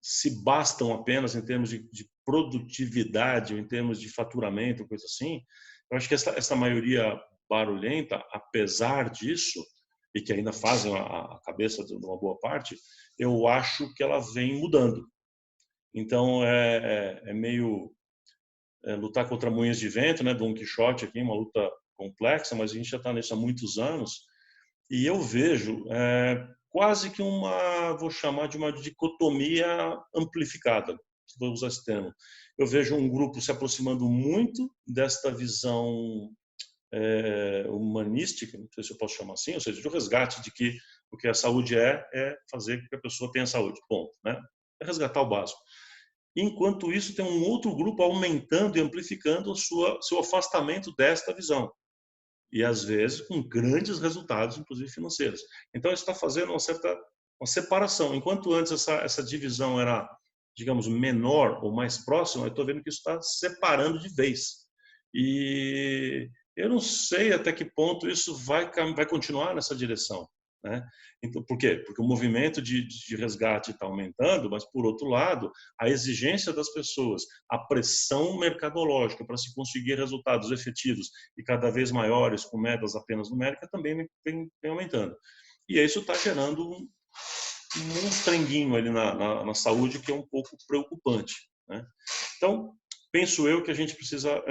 se bastam apenas em termos de produtividade, ou em termos de faturamento, coisa assim, eu acho que essa maioria barulhenta, apesar disso, e que ainda fazem a cabeça de uma boa parte, eu acho que ela vem mudando. Então, é meio lutar contra moinhos de vento, né? Dom Quixote aqui, uma luta complexa, mas a gente já está nisso há muitos anos, e eu vejo quase que vou chamar de uma dicotomia amplificada, vou usar esse termo. Eu vejo um grupo se aproximando muito desta visão humanística, não sei se eu posso chamar assim, ou seja, de um resgate de que o que a saúde é fazer com que a pessoa tenha saúde, ponto, né? É resgatar o básico. Enquanto isso, tem um outro grupo aumentando e amplificando seu afastamento desta visão. E, às vezes, com grandes resultados, inclusive financeiros. Então, isso está fazendo uma separação. Enquanto antes essa divisão era, digamos, menor ou mais próxima, eu estou vendo que isso está separando de vez. E eu não sei até que ponto isso vai continuar nessa direção, né? Então, por quê? Porque o movimento de resgate está aumentando, mas, por outro lado, a exigência das pessoas, a pressão mercadológica para se conseguir resultados efetivos e cada vez maiores, com metas apenas numéricas, também vem aumentando. E isso está gerando um tranguinho ali na saúde que é um pouco preocupante, né? Então, penso eu que a gente precisa,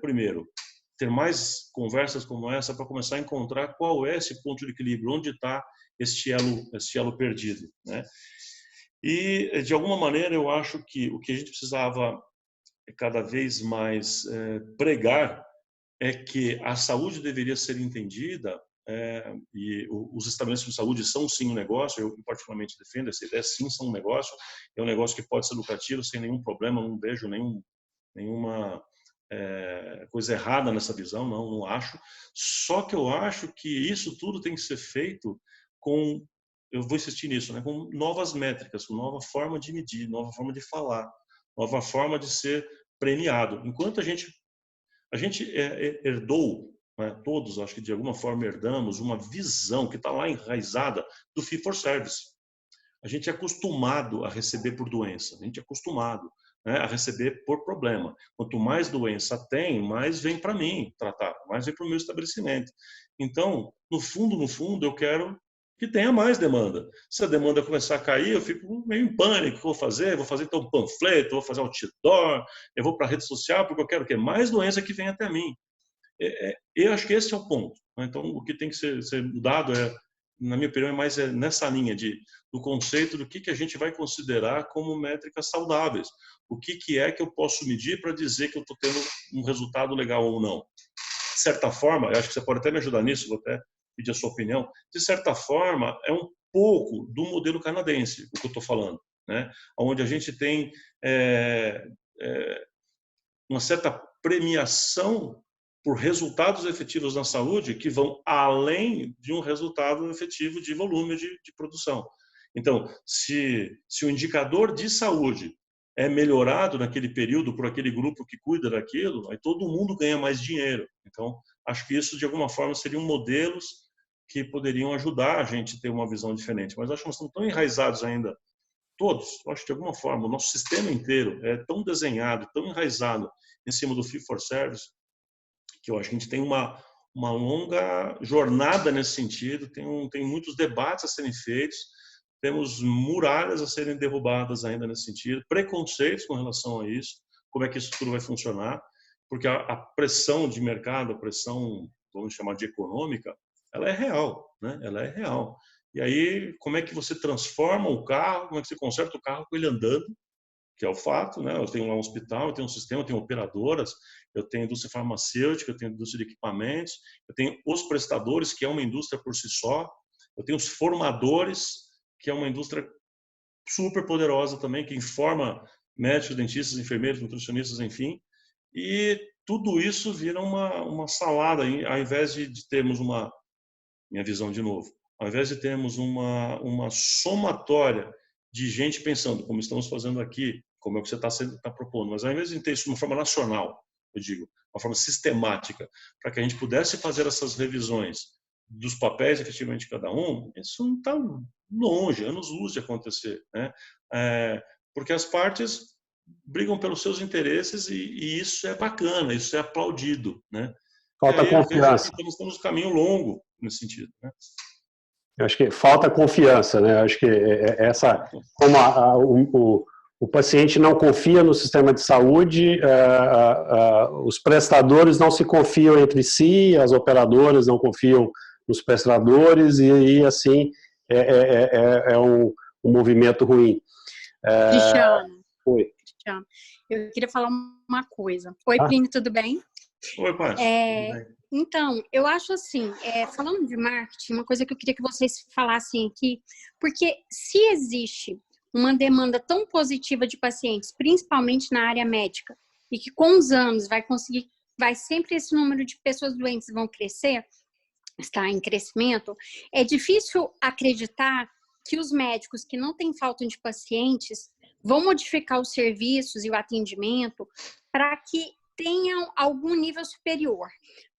primeiro, ter mais conversas como essa para começar a encontrar qual é esse ponto de equilíbrio, onde está este elo perdido, né? E, de alguma maneira, eu acho que o que a gente precisava cada vez mais pregar é que a saúde deveria ser entendida, e os estabelecimentos de saúde são sim um negócio, eu particularmente defendo essa ideia, sim, são um negócio, é um negócio que pode ser lucrativo sem nenhum problema, não vejo nenhuma coisa errada nessa visão, não acho. Só que eu acho que isso tudo tem que ser feito com, eu vou insistir nisso, né, com novas métricas, com nova forma de medir, nova forma de falar, nova forma de ser premiado. Enquanto a gente herdou, né, todos, acho que de alguma forma herdamos uma visão que está lá enraizada do fee for service. A gente é acostumado a receber por doença, a gente é acostumado, né, a receber por problema. Quanto mais doença tem, mais vem para mim tratar, mais vem para o meu estabelecimento. Então, no fundo, eu quero que tenha mais demanda. Se a demanda começar a cair, eu fico meio em pânico. O que eu vou fazer? Vou fazer então um panfleto, vou fazer um outdoor, eu vou para a rede social, porque eu quero que mais doença que venha até mim. Eu acho que esse é o ponto. Então, o que tem que ser mudado na minha opinião, é mais nessa linha do conceito do que a gente vai considerar como métricas saudáveis. O que é que eu posso medir para dizer que eu estou tendo um resultado legal ou não. De certa forma, eu acho que você pode até me ajudar nisso, vou até pedir a sua opinião, de certa forma, é um pouco do modelo canadense, o que eu estou falando, né? Onde a gente tem uma certa premiação por resultados efetivos na saúde que vão além de um resultado efetivo de volume de produção. Então, se o indicador de saúde é melhorado naquele período por aquele grupo que cuida daquilo, aí todo mundo ganha mais dinheiro. Então, acho que isso, de alguma forma, seriam modelos que poderiam ajudar a gente a ter uma visão diferente. Mas acho que nós estamos tão enraizados ainda, todos, acho que de alguma forma, o nosso sistema inteiro é tão desenhado, tão enraizado em cima do fee for service, que eu acho que a gente tem uma longa jornada nesse sentido, tem muitos debates a serem feitos, temos muralhas a serem derrubadas ainda nesse sentido, preconceitos com relação a isso, como é que isso tudo vai funcionar, porque a pressão de mercado, a pressão, vamos chamar de econômica, ela é real, né? Ela é real. E aí, como é que você transforma o carro, como é que você conserta o carro com ele andando, que é o fato, né? Eu tenho lá um hospital, eu tenho um sistema, eu tenho operadoras, eu tenho indústria farmacêutica, eu tenho indústria de equipamentos, eu tenho os prestadores, que é uma indústria por si só, eu tenho os formadores, que é uma indústria super poderosa também, que informa médicos, dentistas, enfermeiros, nutricionistas, enfim, e tudo isso vira uma salada, ao invés de termos minha visão de novo, ao invés de termos uma somatória de gente pensando, como estamos fazendo aqui, como é o que você está propondo, mas ao invés de ter isso de uma forma nacional, eu digo, uma forma sistemática, para que a gente pudesse fazer essas revisões dos papéis efetivamente de cada um, isso não está longe, anos-luz de acontecer, né? Porque as partes brigam pelos seus interesses e isso é bacana, isso é aplaudido, né? Falta aí, confiança. Estamos um caminho longo nesse sentido, né? Eu acho que falta confiança, né? Eu acho que como o paciente não confia no sistema de saúde, os prestadores não se confiam entre si, as operadoras não confiam nos prestadores e assim é um movimento ruim. Cristiano, eu queria falar uma coisa. Oi, Plínio, tudo bem? Oi, Paty. Então, eu acho assim, falando de marketing, uma coisa que eu queria que vocês falassem aqui, porque se existe uma demanda tão positiva de pacientes, principalmente na área médica, e que com os anos vai sempre esse número de pessoas doentes vão crescer, está em crescimento, é difícil acreditar que os médicos que não têm falta de pacientes vão modificar os serviços e o atendimento para que tenham algum nível superior,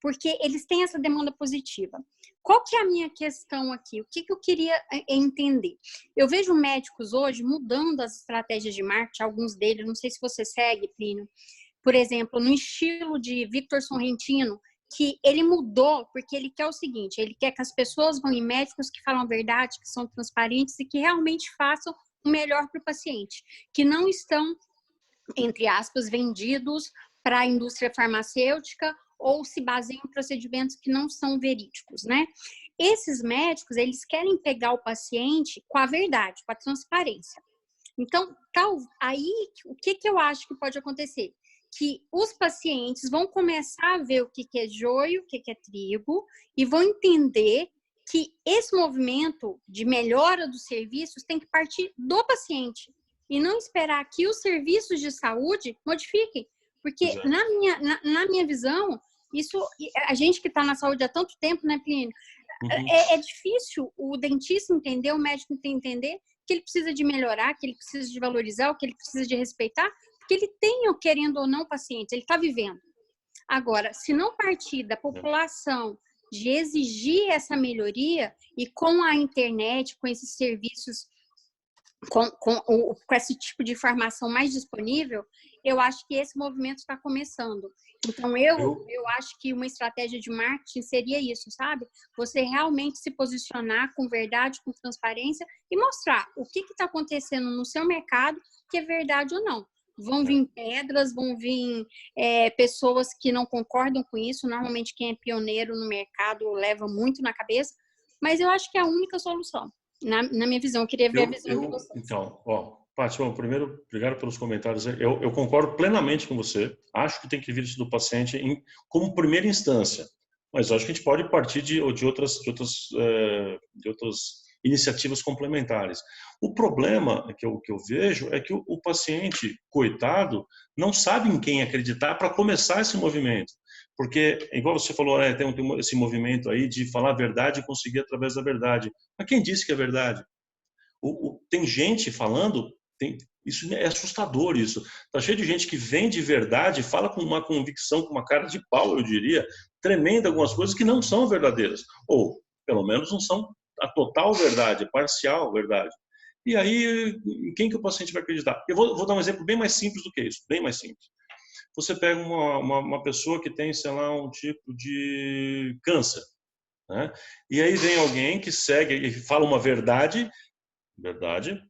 porque eles têm essa demanda positiva. Qual que é a minha questão aqui? O que eu queria entender? Eu vejo médicos hoje mudando as estratégias de marketing, alguns deles, não sei se você segue, Plínio, por exemplo, no estilo de Victor Sorrentino, que ele mudou porque ele quer o seguinte, ele quer que as pessoas vão em médicos que falam a verdade, que são transparentes e que realmente façam o melhor para o paciente, que não estão, entre aspas, vendidos para a indústria farmacêutica ou se baseiam em procedimentos que não são verídicos, né? Esses médicos, eles querem pegar o paciente com a verdade, com a transparência. Então, aí, o que eu acho que pode acontecer? Que os pacientes vão começar a ver o que é joio, o que é trigo, e vão entender que esse movimento de melhora dos serviços tem que partir do paciente e não esperar que os serviços de saúde modifiquem. Porque, na minha visão, isso, a gente que está na saúde há tanto tempo, né, Plínio? É difícil o dentista entender, o médico entender que ele precisa de melhorar, que ele precisa de valorizar, o que ele precisa de respeitar, porque ele tem, querendo ou não, pacientes, ele está vivendo. Agora, se não partir da população de exigir essa melhoria, e com a internet, com esses serviços, com esse tipo de informação mais disponível, eu acho que esse movimento está começando. Então, eu acho que uma estratégia de marketing seria isso, sabe? Você realmente se posicionar com verdade, com transparência e mostrar o que está acontecendo no seu mercado, que é verdade ou não. Vão vir pedras, vão vir pessoas que não concordam com isso. Normalmente, quem é pioneiro no mercado leva muito na cabeça, mas eu acho que é a única solução. Na minha visão, eu queria ver a visão de vocês. Então, Paty, primeiro, obrigado pelos comentários. Eu concordo plenamente com você. Acho que tem que vir isso do paciente como primeira instância. Mas acho que a gente pode partir de outras iniciativas complementares. O problema que eu vejo é que o paciente, coitado, não sabe em quem acreditar para começar esse movimento. Porque, igual você falou, tem esse movimento aí de falar a verdade e conseguir através da verdade. Mas quem disse que é verdade? Tem gente falando, isso é assustador isso. Tá cheio de gente que vende verdade, fala com uma convicção, com uma cara de pau, eu diria, tremenda, algumas coisas que não são verdadeiras. Ou, pelo menos, não são a total verdade, parcial verdade. E aí, em quem que o paciente vai acreditar? Eu vou dar um exemplo bem mais simples do que isso, bem mais simples. Você pega uma pessoa que tem, sei lá, um tipo de câncer, né? E aí vem alguém que segue e fala uma verdade,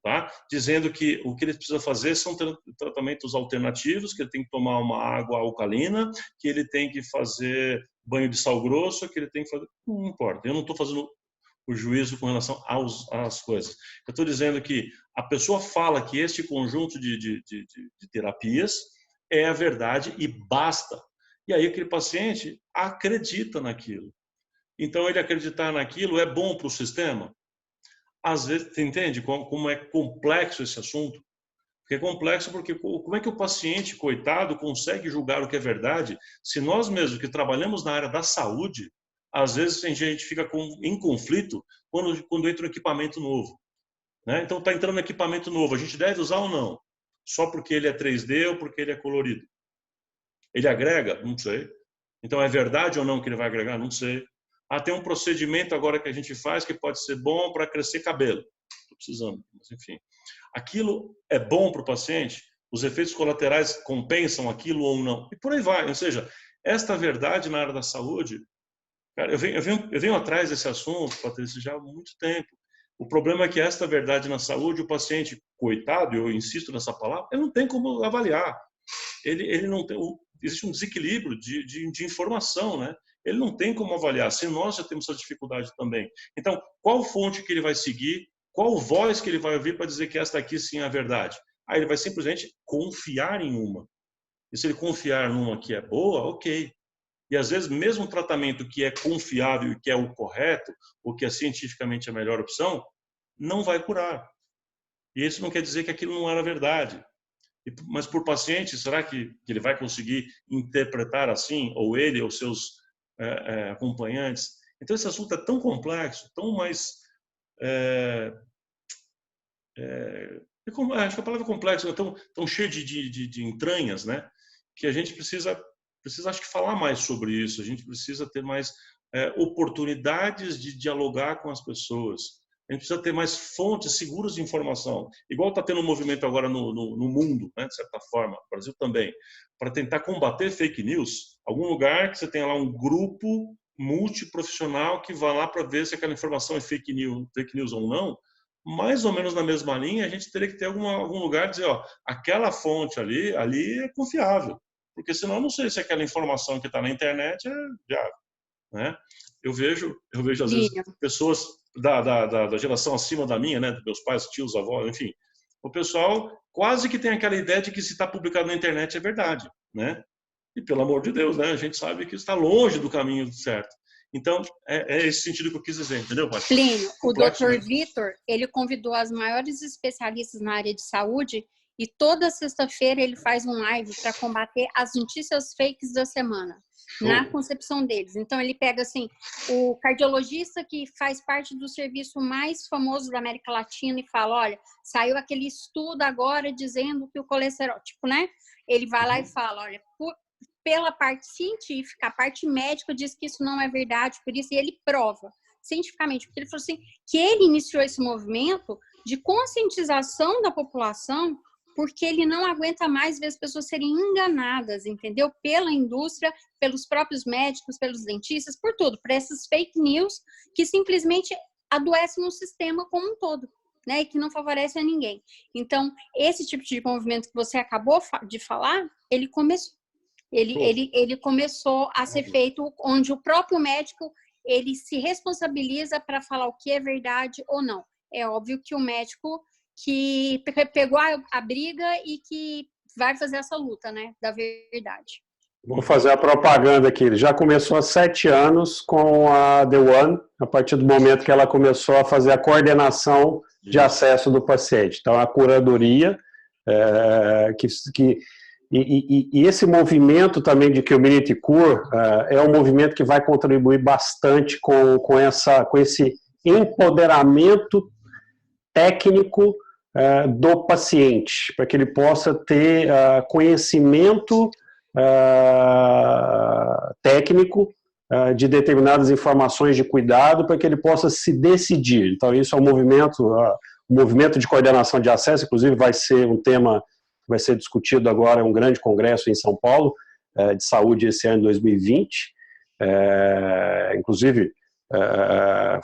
tá? Dizendo que o que ele precisa fazer são tratamentos alternativos, que ele tem que tomar uma água alcalina, que ele tem que fazer banho de sal grosso, que ele tem que fazer... Não importa, eu não estou fazendo o juízo com relação às coisas. Eu estou dizendo que a pessoa fala que este conjunto de terapias é a verdade e basta. E aí aquele paciente acredita naquilo. Então, ele acreditar naquilo é bom para o sistema? Às vezes, você entende como é complexo esse assunto? Porque é complexo porque como é que o paciente, coitado, consegue julgar o que é verdade se nós mesmos que trabalhamos na área da saúde, às vezes a gente fica em conflito quando entra um equipamento novo, né? Então, está entrando um equipamento novo, a gente deve usar ou não? Só porque ele é 3D ou porque ele é colorido? Ele agrega? Não sei. Então, é verdade ou não que ele vai agregar? Não sei. Tem um procedimento agora que a gente faz que pode ser bom para crescer cabelo. Estou precisando, mas enfim. Aquilo é bom para o paciente? Os efeitos colaterais compensam aquilo ou não? E por aí vai. Ou seja, esta verdade na área da saúde, cara, eu venho atrás desse assunto, Patrícia, já há muito tempo. O problema é que esta verdade na saúde, o paciente, coitado, eu insisto nessa palavra, ele não tem como avaliar. Ele não tem, existe um desequilíbrio de informação, né? Ele não tem como avaliar, se nós já temos essa dificuldade também. Então, qual fonte que ele vai seguir, qual voz que ele vai ouvir para dizer que esta aqui sim é a verdade? Aí ele vai simplesmente confiar em uma. E se ele confiar numa que é boa, ok. E às vezes, mesmo um tratamento que é confiável e que é o correto, ou que é cientificamente a melhor opção, não vai curar. E isso não quer dizer que aquilo não era verdade. Mas por paciente, será que ele vai conseguir interpretar assim, ou ele ou seus acompanhantes? Então esse assunto é tão complexo, tão mais acho que a palavra complexo é tão cheio de entranhas, né? Que a gente precisa acho que falar mais sobre isso. A gente precisa ter mais oportunidades de dialogar com as pessoas. A gente precisa ter mais fontes seguras de informação. Igual está tendo um movimento agora no mundo, né, de certa forma, no Brasil também, para tentar combater fake news. Algum lugar que você tenha lá um grupo multiprofissional que vai lá para ver se aquela informação é fake news ou não. Mais ou menos na mesma linha, a gente teria que ter algum lugar dizer, ó, aquela fonte ali é confiável. porque senão eu não sei se aquela informação que está na internet é viável, né? Eu vejo às vezes pessoas da geração acima da minha, né, meus pais, tios, avós, enfim, o pessoal quase que tem aquela ideia de que se está publicado na internet é verdade, né? E pelo amor de Deus, né, a gente sabe que está longe do caminho certo. Então, é esse sentido que eu quis dizer, entendeu, Paty? Plínio, o Complexo, Dr. né? Vitor, ele convidou as maiores especialistas na área de saúde e toda sexta-feira ele faz um live para combater as notícias fakes da semana, na concepção deles. Então, ele pega, assim, o cardiologista que faz parte do serviço mais famoso da América Latina e fala, olha, saiu aquele estudo agora dizendo que o colesterol, tipo, né? Ele vai lá e fala, olha, pela parte científica, a parte médica diz que isso não é verdade, por isso, e ele prova cientificamente, porque ele falou assim, que ele iniciou esse movimento de conscientização da população, porque ele não aguenta mais ver as pessoas serem enganadas, entendeu? Pela indústria, pelos próprios médicos, pelos dentistas, por tudo, por essas fake news que simplesmente adoecem o sistema como um todo, né? E que não favorece a ninguém. Então, esse tipo de movimento que você acabou de falar, ele começou. Ele começou a ser feito onde o próprio médico ele se responsabiliza para falar o que é verdade ou não. É óbvio que o médico que pegou a briga e que vai fazer essa luta, né, da verdade. Vou fazer a propaganda aqui. Ele já começou há 7 anos com a The One, a partir do momento que ela começou a fazer a coordenação de acesso do paciente. Então, a curadoria, e esse movimento também de Community Cure é um movimento que vai contribuir bastante com esse empoderamento técnico do paciente, para que ele possa ter conhecimento técnico de determinadas informações de cuidado, para que ele possa se decidir. Então, isso é um movimento de coordenação de acesso, inclusive vai ser um tema que vai ser discutido agora em um grande congresso em São Paulo, de saúde esse ano, 2020. Inclusive,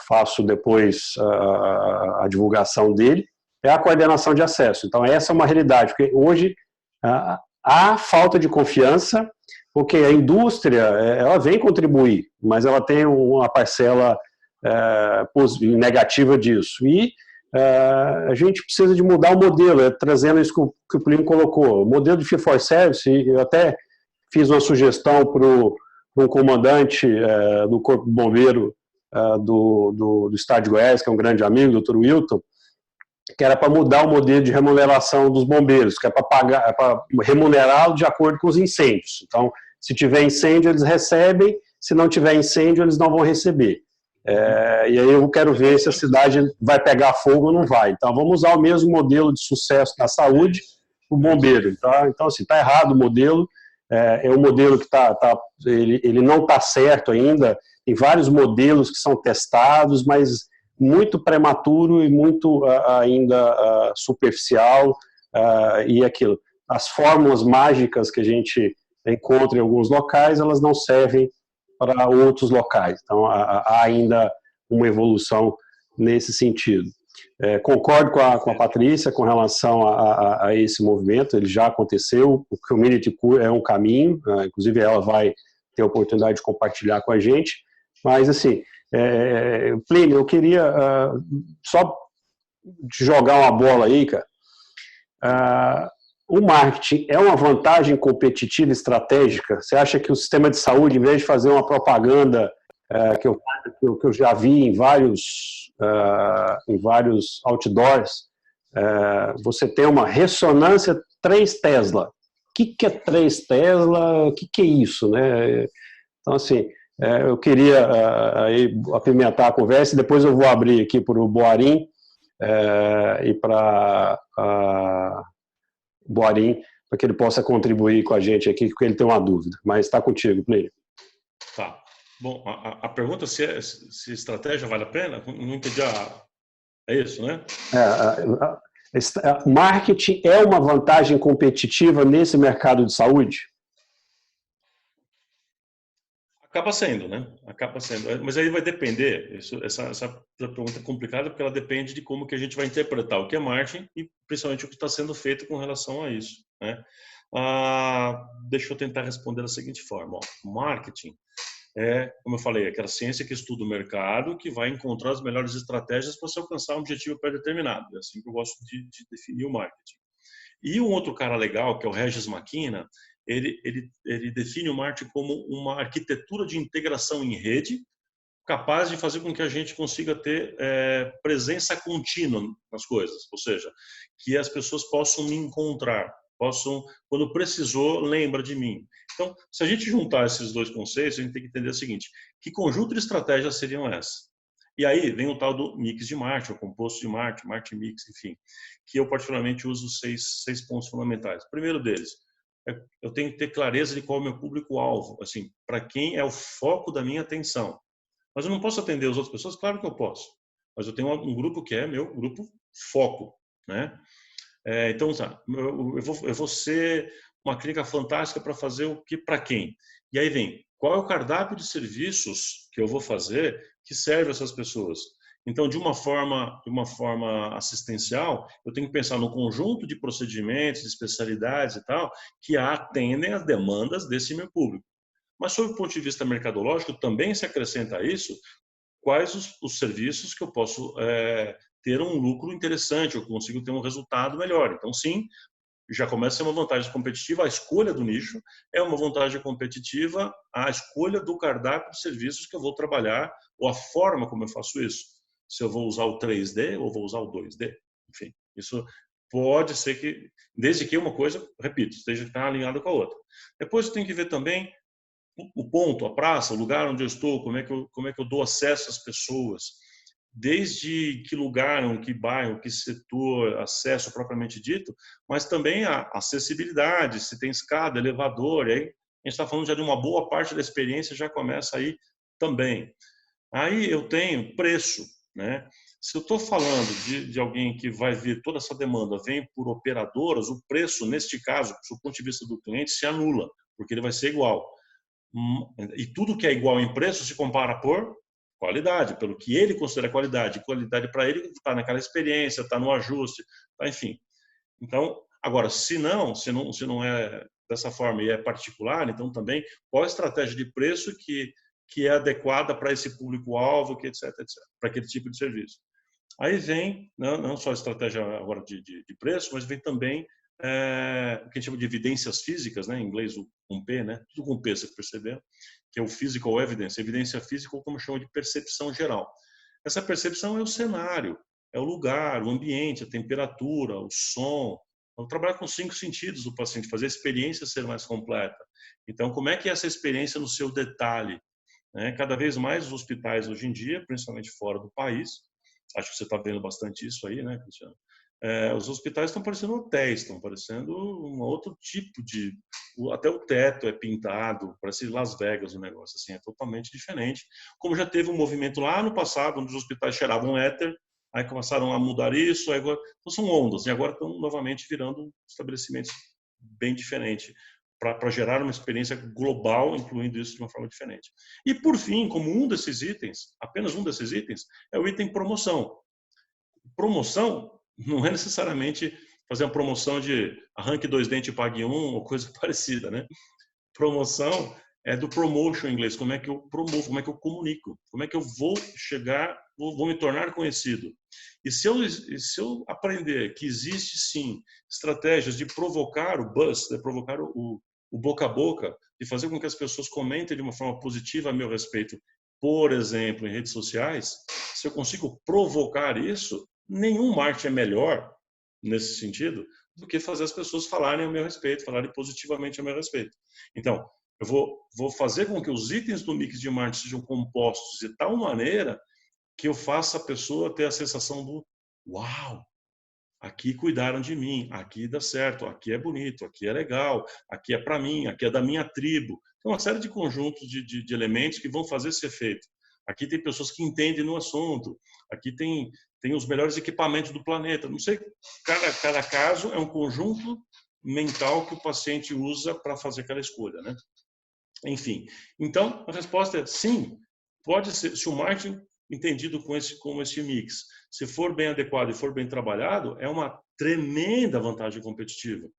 faço depois a divulgação dele, é a coordenação de acesso. Então, essa é uma realidade, porque hoje há falta de confiança, porque a indústria ela vem contribuir, mas ela tem uma parcela negativa disso. E a gente precisa de mudar o modelo, trazendo isso que o Plínio colocou. O modelo de fee-for-service, eu até fiz uma sugestão para um comandante do Corpo de Bombeiro do Estado de Goiás, que é um grande amigo, o Dr. Wilton, que era para mudar o modelo de remuneração dos bombeiros, que é para remunerá-lo de acordo com os incêndios. Então, se tiver incêndio, eles recebem, se não tiver incêndio, eles não vão receber. E aí eu quero ver se a cidade vai pegar fogo ou não vai. Então, vamos usar o mesmo modelo de sucesso na saúde, o bombeiro. Tá? Então, assim, está errado o modelo, é um modelo que ele não está certo ainda, tem vários modelos que são testados, mas muito prematuro e muito ainda superficial, e aquilo. As fórmulas mágicas que a gente encontra em alguns locais, elas não servem para outros locais. Então, há ainda uma evolução nesse sentido. Concordo com a Patrícia com relação a esse movimento, ele já aconteceu, o Community Cure é um caminho, inclusive ela vai ter a oportunidade de compartilhar com a gente, mas assim, Plínio, eu queria só jogar uma bola aí, cara. O marketing é uma vantagem competitiva estratégica? Você acha que o sistema de saúde, em vez de fazer uma propaganda que eu já vi em vários outdoors, você tem uma ressonância 3 Tesla. O que é 3 Tesla? O que é isso, né? Então, assim, eu queria apimentar a conversa, e depois eu vou abrir aqui para o Boarim e para Boarim, para que ele possa contribuir com a gente aqui, porque ele tem uma dúvida. Mas está contigo, Plínio. Tá. Bom, a pergunta se estratégia vale a pena, não entendi É isso, né? Marketing é uma vantagem competitiva nesse mercado de saúde? Acaba sendo, né? Acaba sendo. Mas aí vai depender, essa pergunta é complicada porque ela depende de como que a gente vai interpretar o que é marketing e principalmente o que está sendo feito com relação a isso, né? Deixa eu tentar responder da seguinte forma. Marketing como eu falei, aquela ciência que estuda o mercado, que vai encontrar as melhores estratégias para se alcançar um objetivo pré-determinado. É assim que eu gosto de definir o marketing. E um outro cara legal, que é o Regis Makina, ele define o marketing como uma arquitetura de integração em rede, capaz de fazer com que a gente consiga ter presença contínua nas coisas, ou seja, que as pessoas possam me encontrar, quando precisou, lembra de mim. Então, se a gente juntar esses dois conceitos, a gente tem que entender o seguinte, que conjunto de estratégias seriam essas? E aí vem o tal do mix de marketing, o composto de marketing, marketing mix, enfim, que eu particularmente uso seis pontos fundamentais. O primeiro deles, eu tenho que ter clareza de qual é o meu público-alvo, assim, para quem é o foco da minha atenção. Mas eu não posso atender as outras pessoas? Claro que eu posso. Mas eu tenho um grupo que é meu grupo foco, né? Então, eu vou ser uma clínica fantástica para fazer o que para quem? E aí vem, qual é o cardápio de serviços que eu vou fazer que serve essas pessoas? Então, de uma forma assistencial, eu tenho que pensar no conjunto de procedimentos, de especialidades e tal, que atendem às demandas desse meu público. Mas, sob o ponto de vista mercadológico, também se acrescenta a isso quais os serviços que eu posso ter um lucro interessante, eu consigo ter um resultado melhor. Então, sim, já começa a ser uma vantagem competitiva. A escolha do nicho é uma vantagem competitiva, a escolha do cardápio de serviços que eu vou trabalhar ou a forma como eu faço isso. Se eu vou usar o 3D ou vou usar o 2D. Enfim, isso pode ser que, desde que uma coisa, repito, esteja alinhada com a outra. Depois eu tenho que ver também o ponto, a praça, o lugar onde eu estou, como é que eu dou acesso às pessoas, desde que lugar, que bairro, que setor, acesso propriamente dito, mas também a acessibilidade, se tem escada, elevador, aí a gente está falando já de uma boa parte da experiência, já começa aí também. Aí eu tenho preço, né? Se eu estou falando de alguém que vai vir, toda essa demanda vem por operadoras, o preço, neste caso, do ponto de vista do cliente, se anula, porque ele vai ser igual. E tudo que é igual em preço se compara por qualidade, pelo que ele considera qualidade. Qualidade para ele está naquela experiência, está no ajuste, tá, enfim. Então, agora, se não é dessa forma e é particular, então também qual a estratégia de preço que é adequada para esse público-alvo, que etc, para aquele tipo de serviço. Aí vem, não só a estratégia agora de preço, mas vem também o que a gente chama de evidências físicas, né? Em inglês com P, né? Tudo com P, você percebeu? Que é o physical evidence, evidência física, ou como chama de percepção geral. Essa percepção é o cenário, é o lugar, o ambiente, a temperatura, o som. Vamos trabalhar com 5 sentidos do paciente, fazer a experiência ser mais completa. Então, como é que é essa experiência no seu detalhe? Cada vez mais os hospitais hoje em dia, principalmente fora do país, acho que você está vendo bastante isso aí, né, Cristiano? Os hospitais estão parecendo hotéis, estão parecendo um outro tipo de... Até o teto é pintado, parece Las Vegas o negócio, assim, é totalmente diferente. Como já teve um movimento lá no passado, onde os hospitais cheiravam éter, aí começaram a mudar isso, aí agora, então são ondas, e agora estão novamente virando estabelecimentos bem diferentes, para gerar uma experiência global, incluindo isso de uma forma diferente. E, por fim, como um desses itens, apenas um desses itens, é o item promoção. Promoção não é necessariamente fazer uma promoção de arranque 2 dentes e pague 1 ou coisa parecida, né? Promoção é do promotion em inglês, como é que eu promovo, como é que eu comunico, como é que eu vou chegar, vou me tornar conhecido. E se eu aprender que existe sim estratégias de provocar o buzz, de provocar o boca a boca, de fazer com que as pessoas comentem de uma forma positiva a meu respeito, por exemplo, em redes sociais, se eu consigo provocar isso, nenhum marketing é melhor nesse sentido do que fazer as pessoas falarem a meu respeito, falarem positivamente a meu respeito. Então, eu vou fazer com que os itens do mix de marketing sejam compostos de tal maneira que eu faça a pessoa ter a sensação do uau, aqui cuidaram de mim, aqui dá certo, aqui é bonito, aqui é legal, aqui é para mim, aqui é da minha tribo. Então, uma série de conjuntos de elementos que vão fazer esse efeito. Aqui tem pessoas que entendem no assunto, aqui tem os melhores equipamentos do planeta. Não sei, cada caso é um conjunto mental que o paciente usa para fazer aquela escolha, né? Enfim, então a resposta é sim, pode ser, se o marketing entendido como esse mix, se for bem adequado e for bem trabalhado, é uma tremenda vantagem competitiva.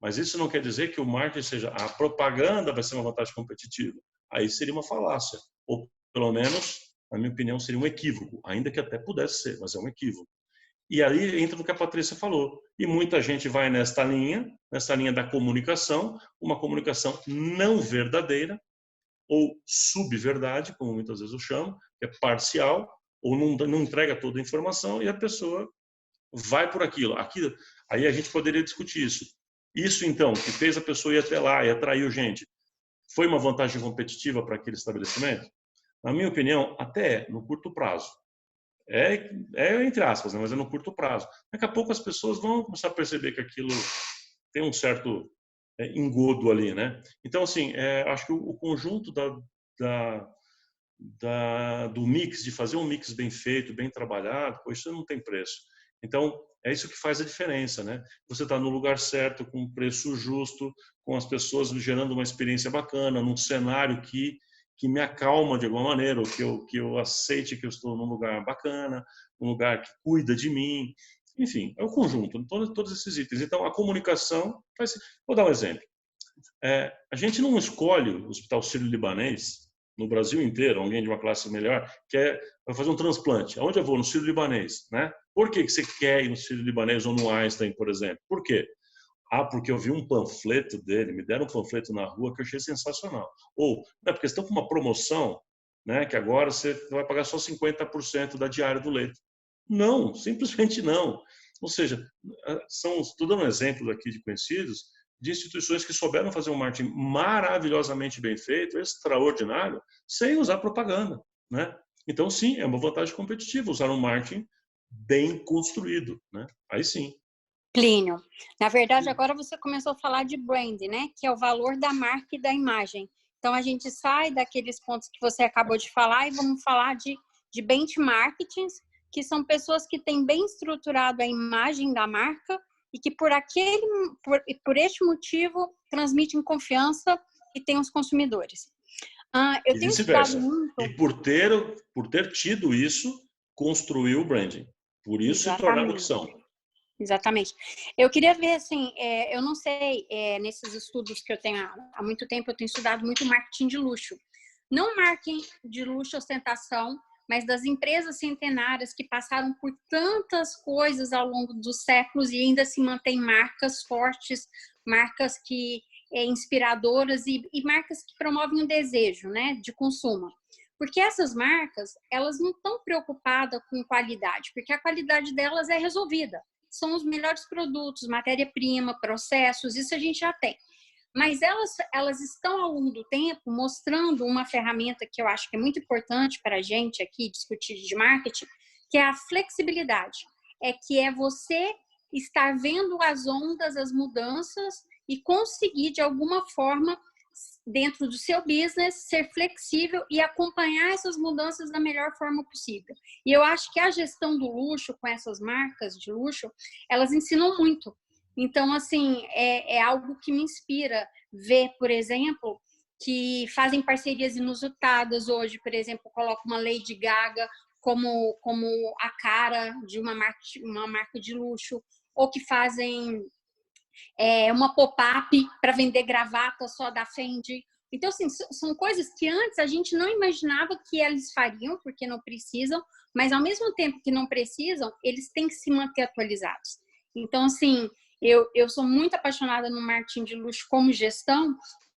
Mas isso não quer dizer que o marketing seja, a propaganda vai ser uma vantagem competitiva. Aí seria uma falácia, ou pelo menos, na minha opinião, seria um equívoco, ainda que até pudesse ser, mas é um equívoco. E aí entra no que a Patrícia falou. E muita gente vai nesta linha da comunicação, uma comunicação não verdadeira, ou subverdade, como muitas vezes eu chamo, que é parcial, ou não entrega toda a informação, e a pessoa vai por aquilo. Aí a gente poderia discutir isso. Isso, então, que fez a pessoa ir até lá e atraiu gente, foi uma vantagem competitiva para aquele estabelecimento? Na minha opinião, até no curto prazo. Entre aspas, né? Mas é no curto prazo. Daqui a pouco as pessoas vão começar a perceber que aquilo tem um certo engodo ali, né? Então, assim, acho que o conjunto do mix, de fazer um mix bem feito, bem trabalhado, isso não tem preço. Então, é isso que faz a diferença, né? Você está no lugar certo, com um preço justo, com as pessoas gerando uma experiência bacana, num cenário que me acalma de alguma maneira, ou que eu aceite que eu estou num lugar bacana, um lugar que cuida de mim. Enfim, é o conjunto, todos esses itens. Então, a comunicação... Vou dar um exemplo. A gente não escolhe o Hospital Sírio-Libanês no Brasil inteiro, alguém de uma classe melhor, vai fazer um transplante. Aonde eu vou? No Sírio-Libanês, né? Por que você quer ir no Sírio-Libanês ou no Einstein, por exemplo? Por quê? Porque eu vi um panfleto dele, me deram um panfleto na rua que eu achei sensacional. Ou, porque estão com uma promoção, né, que agora você vai pagar só 50% da diária do leito. Não, simplesmente não. Ou seja, estou dando um exemplo aqui de conhecidos, de instituições que souberam fazer um marketing maravilhosamente bem feito, extraordinário, sem usar propaganda, né? Então, sim, é uma vantagem competitiva usar um marketing bem construído, né? Aí sim. Plínio, na verdade, agora você começou a falar de brand, né? Que é o valor da marca e da imagem. Então, a gente sai daqueles pontos que você acabou de falar e vamos falar de benchmarkings, que são pessoas que têm bem estruturado a imagem da marca e que por este motivo transmitem confiança e têm os consumidores. Eu tenho estudado muito... E por ter tido isso, construiu o branding. Por isso se tornaram o que são. Exatamente. Eu queria ver, assim, eu não sei, nesses estudos que eu tenho há muito tempo, eu tenho estudado muito marketing de luxo. Não marketing de luxo, ostentação, mas das empresas centenárias que passaram por tantas coisas ao longo dos séculos e ainda se mantêm marcas fortes, marcas que inspiradoras e marcas que promovem o desejo, né, de consumo. Porque essas marcas, elas não estão preocupadas com qualidade, porque a qualidade delas é resolvida. São os melhores produtos, matéria-prima, processos, isso a gente já tem. Mas elas estão, ao longo do tempo, mostrando uma ferramenta que eu acho que é muito importante para a gente aqui discutir de marketing, que é a flexibilidade. Que é você estar vendo as ondas, as mudanças e conseguir, de alguma forma, dentro do seu business, ser flexível e acompanhar essas mudanças da melhor forma possível. E eu acho que a gestão do luxo, com essas marcas de luxo, elas ensinam muito. Então, assim, é algo que me inspira ver, por exemplo, que fazem parcerias inusitadas hoje, por exemplo, coloca uma Lady Gaga como a cara de uma marca de luxo, ou que fazem uma pop-up para vender gravata só da Fendi. Então, assim, são coisas que antes a gente não imaginava que eles fariam, porque não precisam, mas ao mesmo tempo que não precisam, eles têm que se manter atualizados. Então, assim, eu sou muito apaixonada no marketing de luxo como gestão,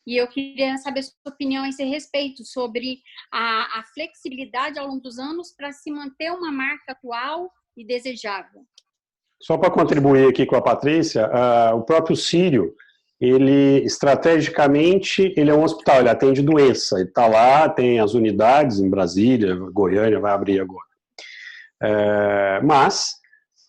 e eu queria saber a sua opinião a esse respeito, sobre a flexibilidade ao longo dos anos para se manter uma marca atual e desejável. Só para contribuir aqui com a Patrícia, o próprio Sírio, ele estrategicamente, ele é um hospital, ele atende doença, ele está lá, tem as unidades em Brasília, Goiânia vai abrir agora. Mas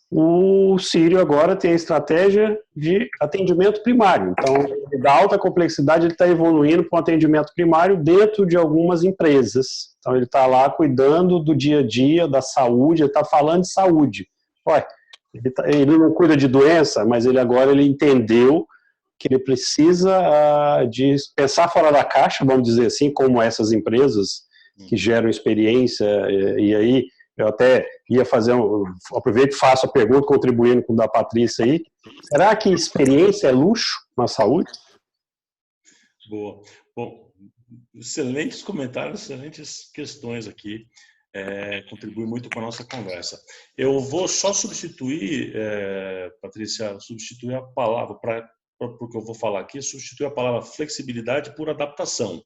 o Sírio agora tem a estratégia de atendimento primário, então da alta complexidade ele está evoluindo para um atendimento primário dentro de algumas empresas. Então ele está lá cuidando do dia a dia, da saúde, ele está falando de saúde. Olha, ele não cuida de doença, mas ele agora entendeu que ele precisa de pensar fora da caixa, vamos dizer assim, como essas empresas que geram experiência, e aí eu até ia fazer, aproveito e faço a pergunta, contribuindo com o da Patrícia aí, será que experiência é luxo na saúde? Boa. Bom, excelentes comentários, excelentes questões aqui. Contribui muito com a nossa conversa. Eu vou só substituir, Patrícia, substituir a palavra, porque eu vou falar aqui, substituir a palavra flexibilidade por adaptação.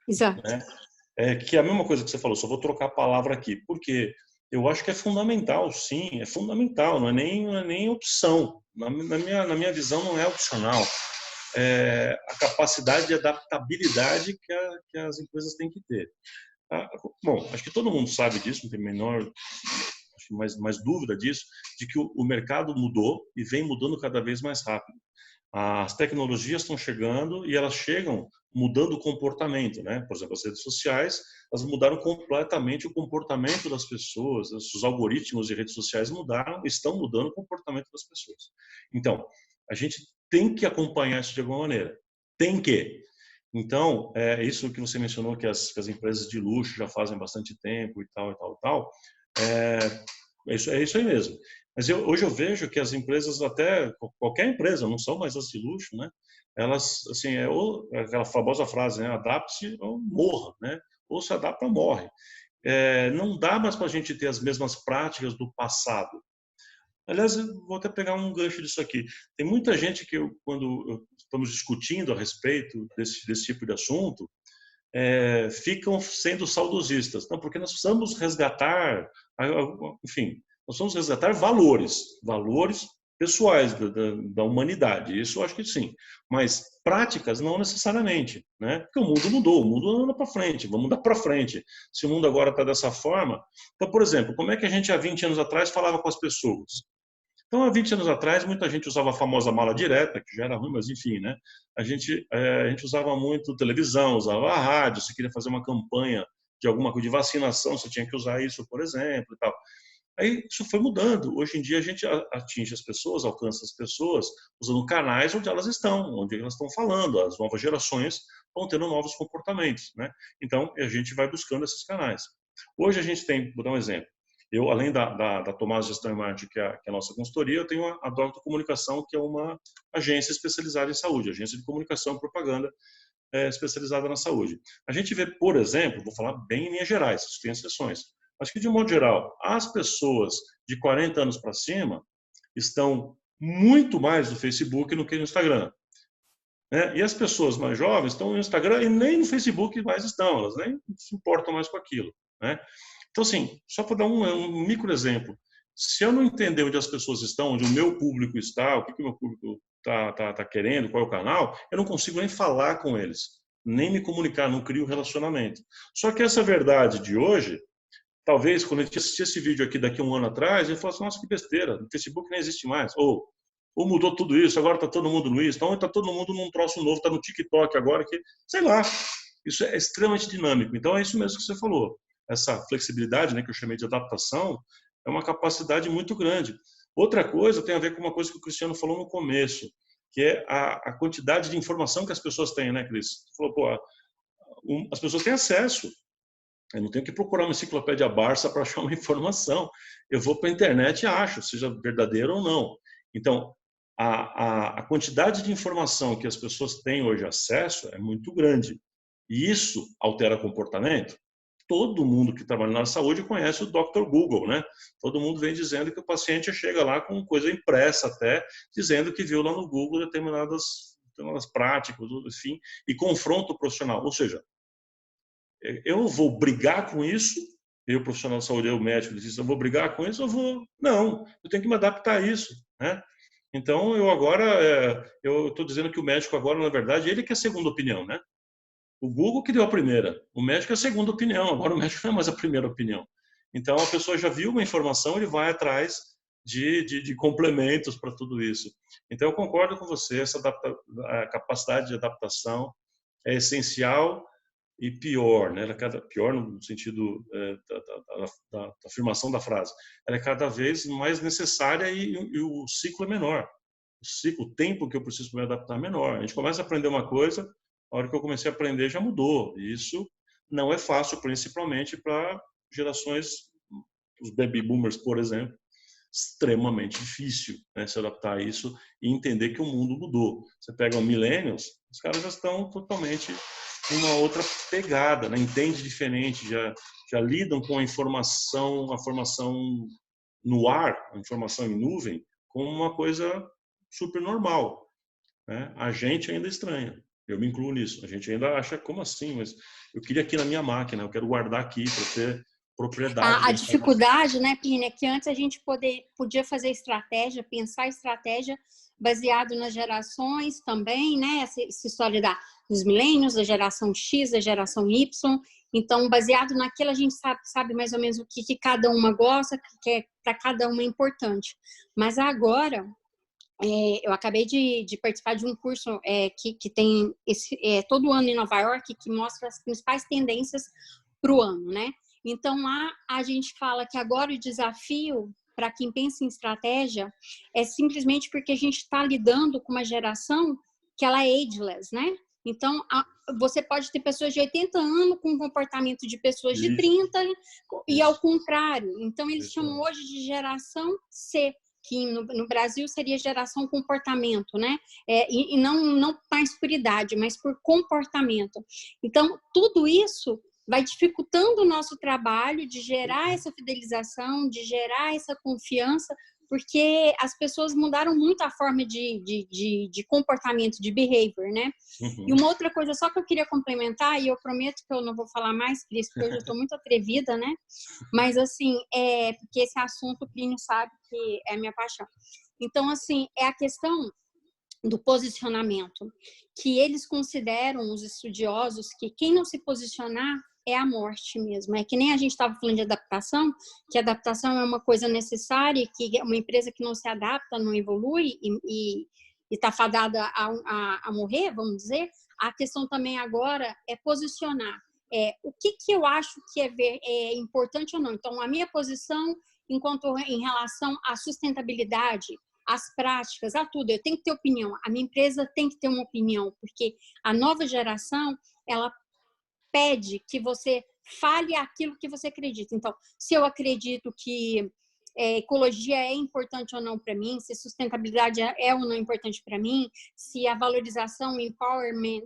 Exato. Né? Que é a mesma coisa que você falou, só vou trocar a palavra aqui, porque eu acho que é fundamental, sim, é fundamental, não é nem opção. Na minha visão, não é opcional. A capacidade de adaptabilidade que as empresas têm que ter. Bom, acho que todo mundo sabe disso, não tem menor mais dúvida disso, de que o mercado mudou e vem mudando cada vez mais rápido. As tecnologias estão chegando e elas chegam mudando o comportamento, né? Por exemplo, as redes sociais, elas mudaram completamente o comportamento das pessoas, os algoritmos de redes sociais estão mudando o comportamento das pessoas. Então, a gente tem que acompanhar isso de alguma maneira. Tem que. Então, isso que você mencionou, que as empresas de luxo já fazem bastante tempo e tal. É isso aí mesmo. Mas hoje eu vejo que as empresas, até qualquer empresa, não são mais as de luxo, né? Elas, assim, aquela famosa frase, né? Adapte ou morra, né? Ou se adapta ou morre. Não dá mais para a gente ter as mesmas práticas do passado. Aliás, eu vou até pegar um gancho disso aqui. Tem muita gente que, quando estamos discutindo a respeito desse tipo de assunto, ficam sendo saudosistas. Não, porque nós precisamos resgatar, enfim, nós precisamos resgatar valores pessoais da humanidade. Isso eu acho que sim. Mas práticas não necessariamente, né? Porque o mundo mudou, o mundo anda para frente, vamos mudar para frente. Se o mundo agora está dessa forma... Então, por exemplo, como é que a gente há 20 anos atrás falava com as pessoas? Então, há 20 anos atrás, muita gente usava a famosa mala direta, que já era ruim, mas enfim, né? A gente usava muito televisão, usava a rádio, se queria fazer uma campanha de alguma coisa de vacinação, você tinha que usar isso, por exemplo, e tal. Aí isso foi mudando. Hoje em dia a gente atinge as pessoas, alcança as pessoas usando canais onde elas estão falando. As novas gerações vão tendo novos comportamentos, né? Então, a gente vai buscando esses canais. Hoje a gente tem, vou dar um exemplo. Eu, além da Tomás Gestão e Marketing, que é a nossa consultoria, eu tenho a Doctor Comunicação, que é uma agência especializada em saúde, agência de comunicação e propaganda especializada na saúde. A gente vê, por exemplo, vou falar bem em linhas gerais, tem exceções, mas que, de modo geral, as pessoas de 40 anos para cima estão muito mais no Facebook do que no Instagram. Né? E as pessoas mais jovens estão no Instagram e nem no Facebook mais estão, elas nem se importam mais com aquilo. Né? Então, assim, só para dar um micro exemplo, se eu não entender onde as pessoas estão, onde o meu público está, o que o meu público está querendo, qual é o canal, eu não consigo nem falar com eles, nem me comunicar, não crio relacionamento. Só que essa verdade de hoje, talvez, quando a gente assistir esse vídeo aqui daqui a um ano atrás, ele fala assim, nossa, que besteira, o Facebook nem existe mais. Ou mudou tudo isso, agora está todo mundo no isso, então está todo mundo num troço novo, está no TikTok agora, que sei lá. Isso é extremamente dinâmico. Então, é isso mesmo que você falou. Essa flexibilidade, né, que eu chamei de adaptação, é uma capacidade muito grande. Outra coisa tem a ver com uma coisa que o Cristiano falou no começo, que é a quantidade de informação que as pessoas têm, né, Cris? Você falou, pô, as pessoas têm acesso. Eu não tenho que procurar uma enciclopédia Barça para achar uma informação. Eu vou para a internet e acho, seja verdadeiro ou não. Então, a quantidade de informação que as pessoas têm hoje acesso é muito grande. E isso altera comportamento? Todo mundo que trabalha na saúde conhece o Dr. Google, né? Todo mundo vem dizendo que o paciente chega lá com coisa impressa até, dizendo que viu lá no Google determinadas práticas, enfim, e confronta o profissional. Ou seja, eu vou brigar com isso, eu, profissional de saúde, eu, médico, eu vou brigar com isso, não, eu tenho que me adaptar a isso, né? Então, eu estou dizendo que o médico agora, na verdade, ele que é a segunda opinião, né? O Google que deu a primeira, o médico é a segunda opinião, agora o médico não é mais a primeira opinião. Então, a pessoa já viu uma informação, ele vai atrás de complementos para tudo isso. Então, eu concordo com você, a capacidade de adaptação é essencial e pior, né? Pior no sentido da afirmação da frase. Ela é cada vez mais necessária e o ciclo é menor. o tempo que eu preciso para me adaptar é menor. A gente começa a aprender uma coisa, a hora que eu comecei a aprender já mudou. E isso não é fácil, principalmente para gerações, os baby boomers, por exemplo, extremamente difícil, né, se adaptar a isso e entender que o mundo mudou. Você pega os millennials, os caras já estão totalmente em uma outra pegada, né, entende diferente, já lidam com a formação no ar, a informação em nuvem, como uma coisa super normal, né? A gente ainda estranha, eu me incluo nisso, a gente ainda acha, como assim? Mas eu queria aqui na minha máquina, eu quero guardar aqui para ter propriedade. A dificuldade, né, Pina, é que antes a gente podia fazer estratégia, pensar estratégia baseado nas gerações também, né, essa história dos milênios, da geração X, da geração Y. Então, baseado naquilo, a gente sabe mais ou menos o que cada uma gosta, o que para cada uma é importante. Mas agora, eu acabei de participar de um curso que tem todo ano em Nova York, que mostra as principais tendências para o ano, né? Então, lá a gente fala que agora o desafio para quem pensa em estratégia é simplesmente porque a gente está lidando com uma geração que ela é ageless, né? Então, você pode ter pessoas de 80 anos com comportamento de pessoas de 30 e ao contrário. Então, eles chamam hoje de geração C, que no Brasil seria geração comportamento, né? E não mais por idade, mas por comportamento. Então, tudo isso vai dificultando o nosso trabalho de gerar essa fidelização, de gerar essa confiança, porque as pessoas mudaram muito a forma de comportamento, de behavior, né? E uma outra coisa só que eu queria complementar, e eu prometo que eu não vou falar mais, Cris, porque hoje eu estou muito atrevida, né? Mas, assim, porque esse assunto o Plínio sabe que é a minha paixão. Então, assim, é a questão do posicionamento, que eles consideram, os estudiosos, que quem não se posicionar é a morte mesmo. É que nem a gente estava falando de adaptação, que a adaptação é uma coisa necessária, que uma empresa que não se adapta, não evolui e está fadada a morrer, vamos dizer. A questão também agora é posicionar. O que eu acho que é importante ou não. Então, a minha posição em relação à sustentabilidade, às práticas, a tudo. Eu tenho que ter opinião. A minha empresa tem que ter uma opinião, porque a nova geração, ela pede que você fale aquilo que você acredita. Então, se eu acredito que ecologia é importante ou não para mim, se sustentabilidade é ou não importante para mim, se a valorização, o empowerment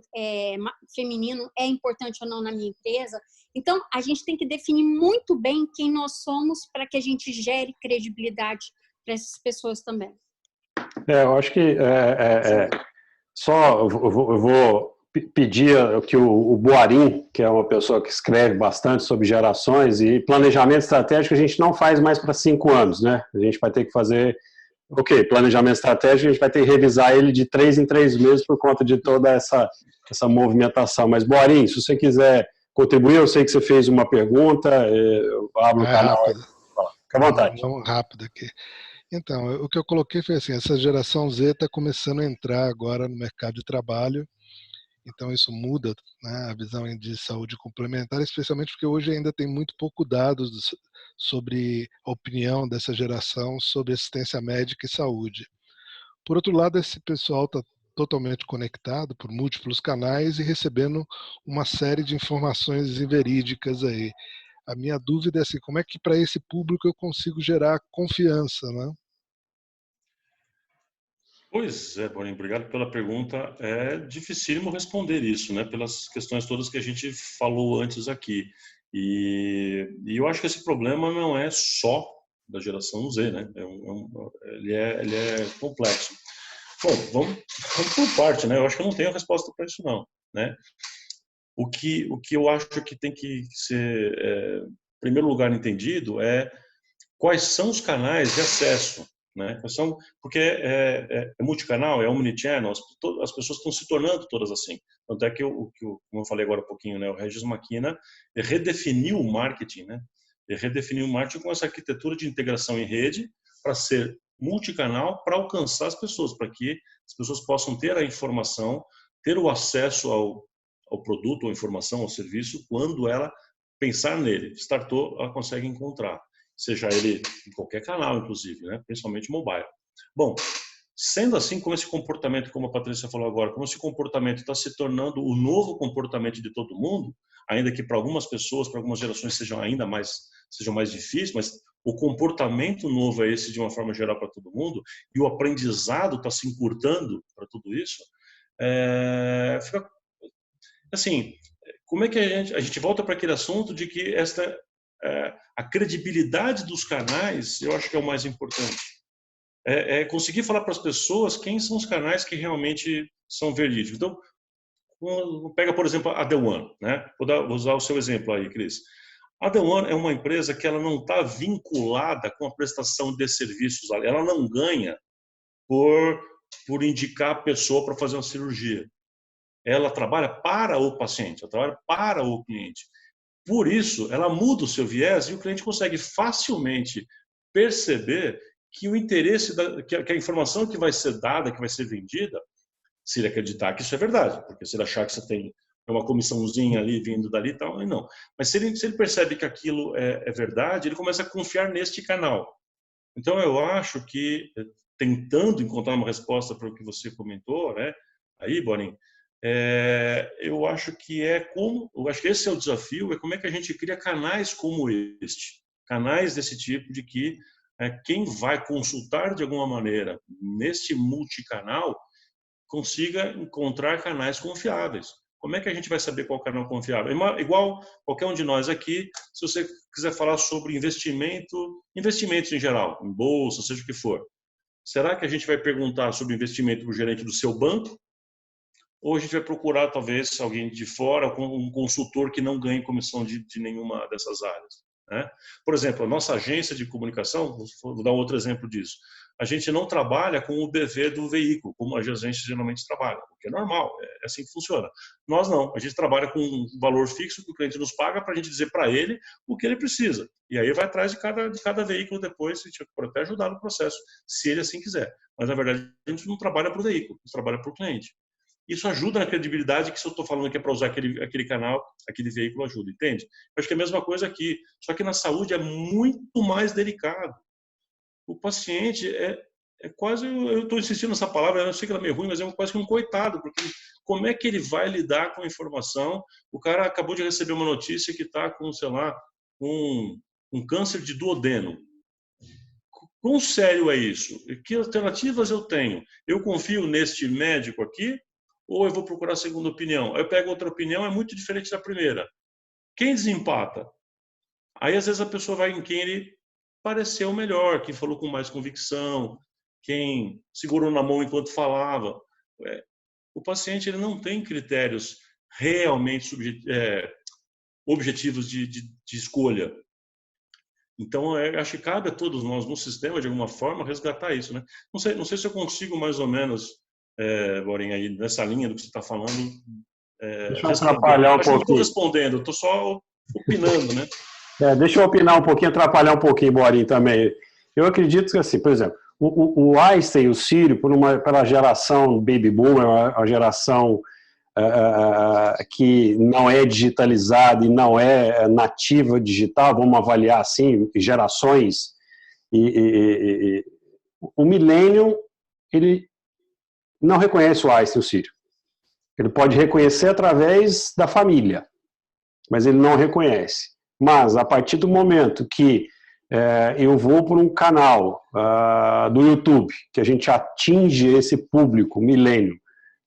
feminino é importante ou não na minha empresa. Então, a gente tem que definir muito bem quem nós somos para que a gente gere credibilidade para essas pessoas também. Eu acho que eu vou pedir que o Boarim, que é uma pessoa que escreve bastante sobre gerações e planejamento estratégico, a gente não faz mais para 5 anos, né? A gente vai ter que fazer, planejamento estratégico, a gente vai ter que revisar ele de 3 em 3 meses por conta de toda essa movimentação. Mas, Boarim, se você quiser contribuir, eu sei que você fez uma pergunta, eu abro o canal. Fica à vontade. Vamos rápido aqui. Então, o que eu coloquei foi assim, essa geração Z está começando a entrar agora no mercado de trabalho, então isso muda, né, a visão de saúde complementar, especialmente porque hoje ainda tem muito pouco dados sobre a opinião dessa geração sobre assistência médica e saúde. Por outro lado, esse pessoal está totalmente conectado por múltiplos canais e recebendo uma série de informações inverídicas aí. A minha dúvida é assim, como é que para esse público eu consigo gerar confiança, né? Pois é, Boninho, obrigado pela pergunta. É dificílimo responder isso, né? Pelas questões todas que a gente falou antes aqui. E eu acho que esse problema não é só da geração Z, né? Ele é complexo. Bom, vamos por parte, né? Eu acho que eu não tenho resposta para isso, não, né? O que eu acho que tem que ser, em primeiro lugar, entendido é quais são os canais de acesso, né? Porque é multicanal, é omnichannel, as pessoas estão se tornando todas assim. Tanto é que, como eu falei agora há pouquinho, né, o Regis Maquina redefiniu o marketing, né? Ele redefiniu o marketing com essa arquitetura de integração em rede para ser multicanal, para alcançar as pessoas, para que as pessoas possam ter a informação, ter o acesso ao produto, ou informação, ao serviço, quando ela pensar nele. Startou, ela consegue encontrar. Seja ele em qualquer canal, inclusive, né? Principalmente mobile. Bom, Sendo assim, como esse comportamento, como a Patrícia falou agora, como esse comportamento está se tornando o novo comportamento de todo mundo, ainda que para algumas pessoas, para algumas gerações sejam mais difíceis, mas o comportamento novo é esse de uma forma geral para todo mundo, e o aprendizado está se encurtando para tudo isso, fica assim, como é que a gente volta para aquele assunto de que a credibilidade dos canais, eu acho que é o mais importante. Conseguir falar para as pessoas quem são os canais que realmente são verídicos. Então, pega, por exemplo, a The One, né? Vou usar o seu exemplo aí, Cris. A The One é uma empresa que ela não está vinculada com a prestação de serviços. Ela não ganha por indicar a pessoa para fazer uma cirurgia. Ela trabalha para o paciente, ela trabalha para o cliente. Por isso, ela muda o seu viés e o cliente consegue facilmente perceber que o interesse, que a informação que vai ser dada, que vai ser vendida, se ele acreditar que isso é verdade, porque se ele achar que você tem uma comissãozinha ali vindo dali e tal, não. Mas se ele percebe que aquilo é verdade, ele começa a confiar neste canal. Então, eu acho que, tentando encontrar uma resposta para o que você comentou, né, aí, Bonin, eu acho que esse é o desafio, como é que a gente cria canais como este, canais desse tipo de que quem vai consultar de alguma maneira neste multicanal consiga encontrar canais confiáveis. Como é que a gente vai saber qual canal confiável? Igual qualquer um de nós aqui, se você quiser falar sobre investimentos em geral, em bolsa, seja o que for, será que a gente vai perguntar sobre investimento para o gerente do seu banco? Ou a gente vai procurar, talvez, alguém de fora, um consultor que não ganhe comissão de nenhuma dessas áreas, né? Por exemplo, a nossa agência de comunicação, vou dar outro exemplo disso, a gente não trabalha com o BV do veículo, como as agências geralmente trabalham, o que é normal, é assim que funciona. Nós não, a gente trabalha com um valor fixo que o cliente nos paga para a gente dizer para ele o que ele precisa. E aí vai atrás de cada veículo depois, para até ajudar no processo, se ele assim quiser. Mas, na verdade, a gente não trabalha para o veículo, a gente trabalha para o cliente. Isso ajuda na credibilidade, que se eu estou falando que é para usar aquele canal, aquele veículo ajuda, entende? Eu acho que é a mesma coisa aqui, só que na saúde é muito mais delicado. O paciente é quase, eu estou insistindo nessa palavra, eu sei que ela é meio ruim, mas é quase que um coitado, porque como é que ele vai lidar com a informação? O cara acabou de receber uma notícia que está com, sei lá, um câncer de duodeno. Quão sério é isso? Que alternativas eu tenho? Eu confio neste médico aqui? Ou eu vou procurar a segunda opinião? Aí eu pego outra opinião, é muito diferente da primeira. Quem desempata? Aí, às vezes, a pessoa vai em quem ele pareceu melhor, quem falou com mais convicção, quem segurou na mão enquanto falava. O paciente ele não tem critérios realmente objetivos de escolha. Então, acho que cabe a todos nós, no sistema, de alguma forma, resgatar isso, né? Não sei se eu consigo mais ou menos, Borin, aí nessa linha do que você está falando, deixa eu atrapalhar um pouquinho. Não estou respondendo, estou só opinando, né? Deixa eu opinar um pouquinho, atrapalhar um pouquinho, Borin, também. Eu acredito que, assim, por exemplo, o Einstein e o Círio, pela geração Baby Boomer, a geração que não é digitalizada e não é nativa digital, vamos avaliar assim, gerações, o Millennium, ele não reconhece o Einstein e o Círio. Ele pode reconhecer através da família, mas ele não reconhece. Mas, a partir do momento que eu vou por um canal do YouTube, que a gente atinge esse público milênio,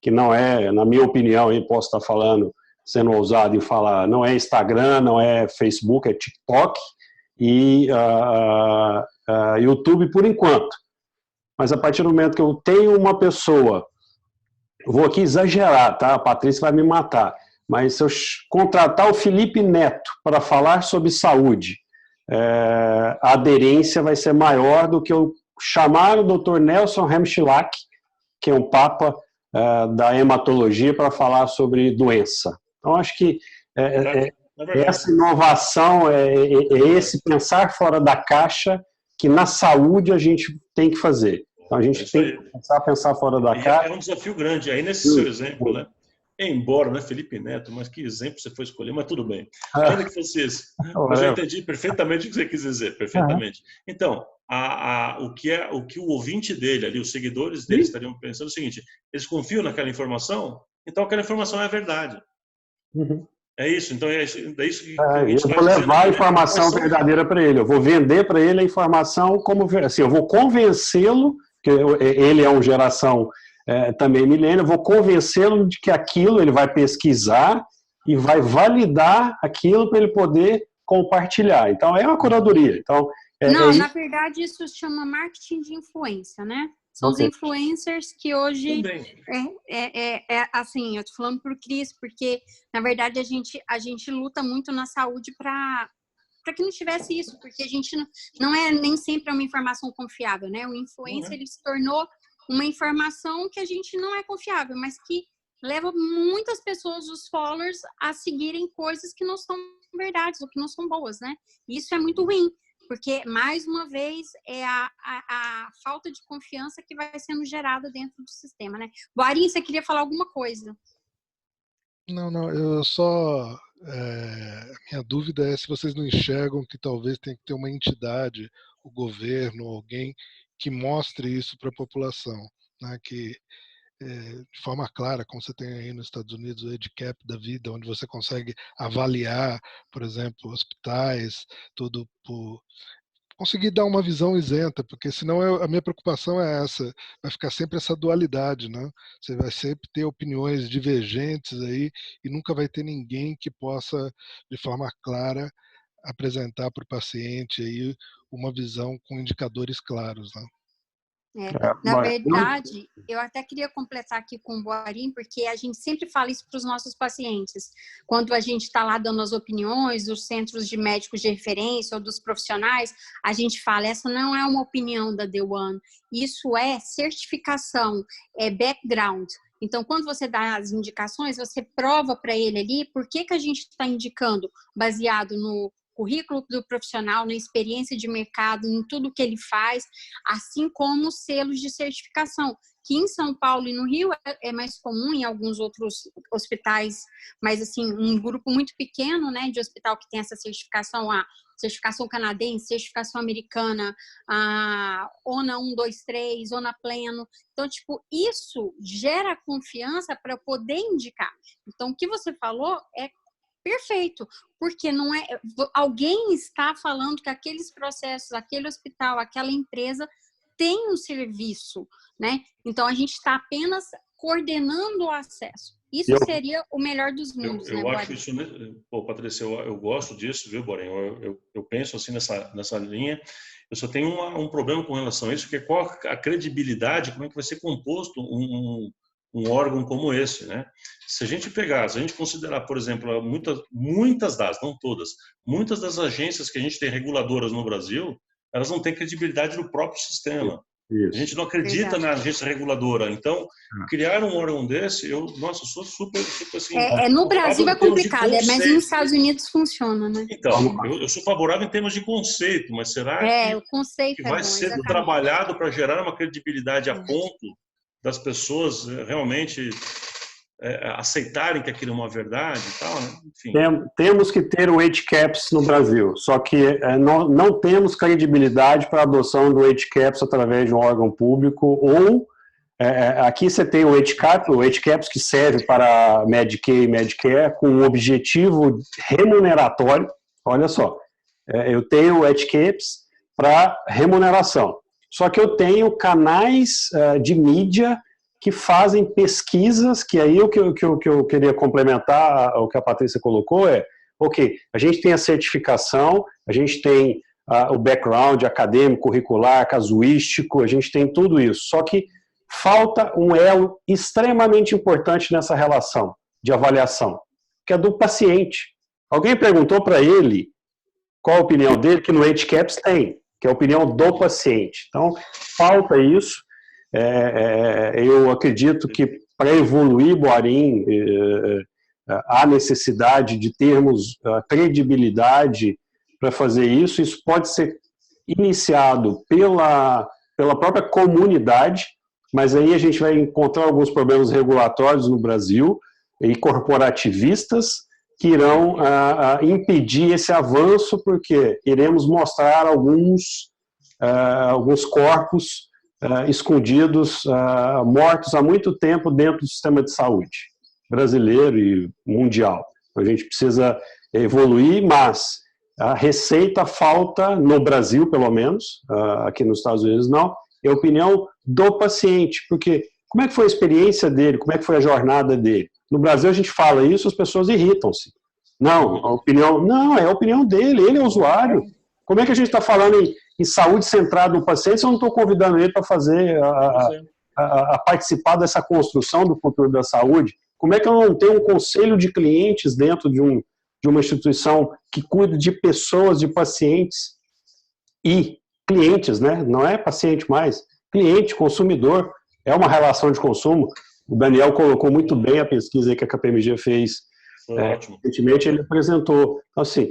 que não é, na minha opinião, eu posso estar falando, sendo ousado em falar, não é Instagram, não é Facebook, é TikTok e YouTube por enquanto. Mas a partir do momento que eu tenho uma pessoa, eu vou aqui exagerar, tá? A Patrícia vai me matar, mas se eu contratar o Felipe Neto para falar sobre saúde, a aderência vai ser maior do que eu chamar o Dr. Nelson Remschlag, que é um papa da hematologia, para falar sobre doença. Então, acho que essa inovação, esse pensar fora da caixa, que na saúde a gente tem que fazer. Então, a gente tem que começar a pensar fora da caixa. É um desafio grande. Aí, nesse seu exemplo, né? Embora, não é Felipe Neto, mas que exemplo você foi escolher, mas tudo bem. Ainda que fosse esse. Mas eu entendi perfeitamente o que você quis dizer, perfeitamente. Então, o que o ouvinte dele ali, os seguidores dele estariam pensando o seguinte: eles confiam naquela informação, então aquela informação é a verdade. Uhum. É isso, então é isso que a gente eu vou levar a informação verdadeira para ele, eu vou vender para ele a informação como assim, eu vou convencê-lo, que ele é uma geração também milênio, eu vou convencê-lo de que aquilo ele vai pesquisar e vai validar aquilo para ele poder compartilhar. Então é uma curadoria. Então, na verdade isso se chama marketing de influência, né? São os influencers que hoje, assim, eu tô falando pro Cris, porque, na verdade, a gente luta muito na saúde para que não tivesse isso, porque a gente não é nem sempre uma informação confiável, né? O influencer, ele se tornou uma informação que a gente não é confiável, mas que leva muitas pessoas, os followers, a seguirem coisas que não são verdades ou que não são boas, né? E isso é muito ruim. Porque, mais uma vez, é a falta de confiança que vai sendo gerada dentro do sistema, né? Boarim, você queria falar alguma coisa? Não, eu só... minha dúvida é se vocês não enxergam que talvez tenha que ter uma entidade, o governo, alguém que mostre isso para a população, né? Que, de forma clara, como você tem aí nos Estados Unidos, o EDCAP da vida, onde você consegue avaliar, por exemplo, hospitais, tudo por... conseguir dar uma visão isenta, porque senão a minha preocupação é essa, vai ficar sempre essa dualidade, né? Você vai sempre ter opiniões divergentes aí e nunca vai ter ninguém que possa, de forma clara, apresentar para o paciente aí uma visão com indicadores claros, né? Na verdade, eu até queria completar aqui com o Boarim, porque a gente sempre fala isso para os nossos pacientes. Quando a gente está lá dando as opiniões dos centros de médicos de referência ou dos profissionais, a gente fala, essa não é uma opinião da The One, isso é certificação, é background. Então, quando você dá as indicações, você prova para ele ali por que a gente está indicando, baseado no currículo do profissional, na experiência de mercado, em tudo que ele faz, assim como selos de certificação, que em São Paulo e no Rio é mais comum, em alguns outros hospitais, mas assim, um grupo muito pequeno, né, de hospital que tem essa certificação, a certificação canadense, certificação americana, a ONA 123, ONA Pleno. Então, tipo, isso gera confiança para poder indicar. Então, o que você falou é perfeito, porque não é alguém está falando que aqueles processos, aquele hospital, aquela empresa tem um serviço, né? Então a gente está apenas coordenando o acesso. Isso seria o melhor dos mundos, eu né, acho isso, pô, Patrícia, eu gosto disso, viu, Boarim? Eu penso assim nessa linha. Eu só tenho um problema com relação a isso, que é qual a credibilidade, como é que vai ser composto um órgão como esse, né? Se a gente considerar, por exemplo, muitas das, não todas, muitas das agências que a gente tem reguladoras no Brasil, elas não têm credibilidade no próprio sistema. Isso. A gente não acredita na agência reguladora. Então, criar um órgão desse, eu sou super assim... no Brasil é complicado, mas nos Estados Unidos funciona, né? Então, eu sou favorável em termos de conceito, mas será o conceito que vai ser trabalhado para gerar uma credibilidade a ponto das pessoas realmente aceitarem que aquilo é uma verdade e tal, né? Enfim. Temos que ter o HCAPS no Brasil, só que não temos credibilidade para a adoção do HCAPS através de um órgão público, ou aqui você tem o HCAPS que serve para Medicaid e Medicare com um objetivo remuneratório. Olha só, eu tenho o HCAPS para remuneração. Só que eu tenho canais de mídia que fazem pesquisas, que aí o que eu queria complementar o que a Patrícia colocou a gente tem a certificação, a gente tem o background acadêmico, curricular, casuístico, a gente tem tudo isso. Só que falta um elo extremamente importante nessa relação de avaliação, que é do paciente. Alguém perguntou para ele qual a opinião dele, que no HCAPS tem, que é a opinião do paciente. Então, falta isso. Eu acredito que para evoluir, Boarim, há necessidade de termos credibilidade para fazer isso. Isso pode ser iniciado pela própria comunidade, mas aí a gente vai encontrar alguns problemas regulatórios no Brasil e corporativistas que irão impedir esse avanço, porque iremos mostrar alguns alguns corpos escondidos, mortos há muito tempo dentro do sistema de saúde brasileiro e mundial. A gente precisa evoluir, mas a receita falta, no Brasil pelo menos, aqui nos Estados Unidos não, é a opinião do paciente, porque como é que foi a experiência dele, como é que foi a jornada dele? No Brasil a gente fala isso, as pessoas irritam-se. Não, a opinião, não, é a opinião dele, ele é o usuário. Como é que a gente está falando em saúde centrada no paciente se eu não estou convidando ele para fazer, a participar dessa construção do futuro da saúde? Como é que eu não tenho um conselho de clientes dentro de uma instituição que cuida de pessoas, de pacientes e clientes, né? Não é paciente mais, cliente, consumidor, é uma relação de consumo. O Daniel colocou muito bem a pesquisa que a KPMG fez recentemente, ele apresentou. Então, assim,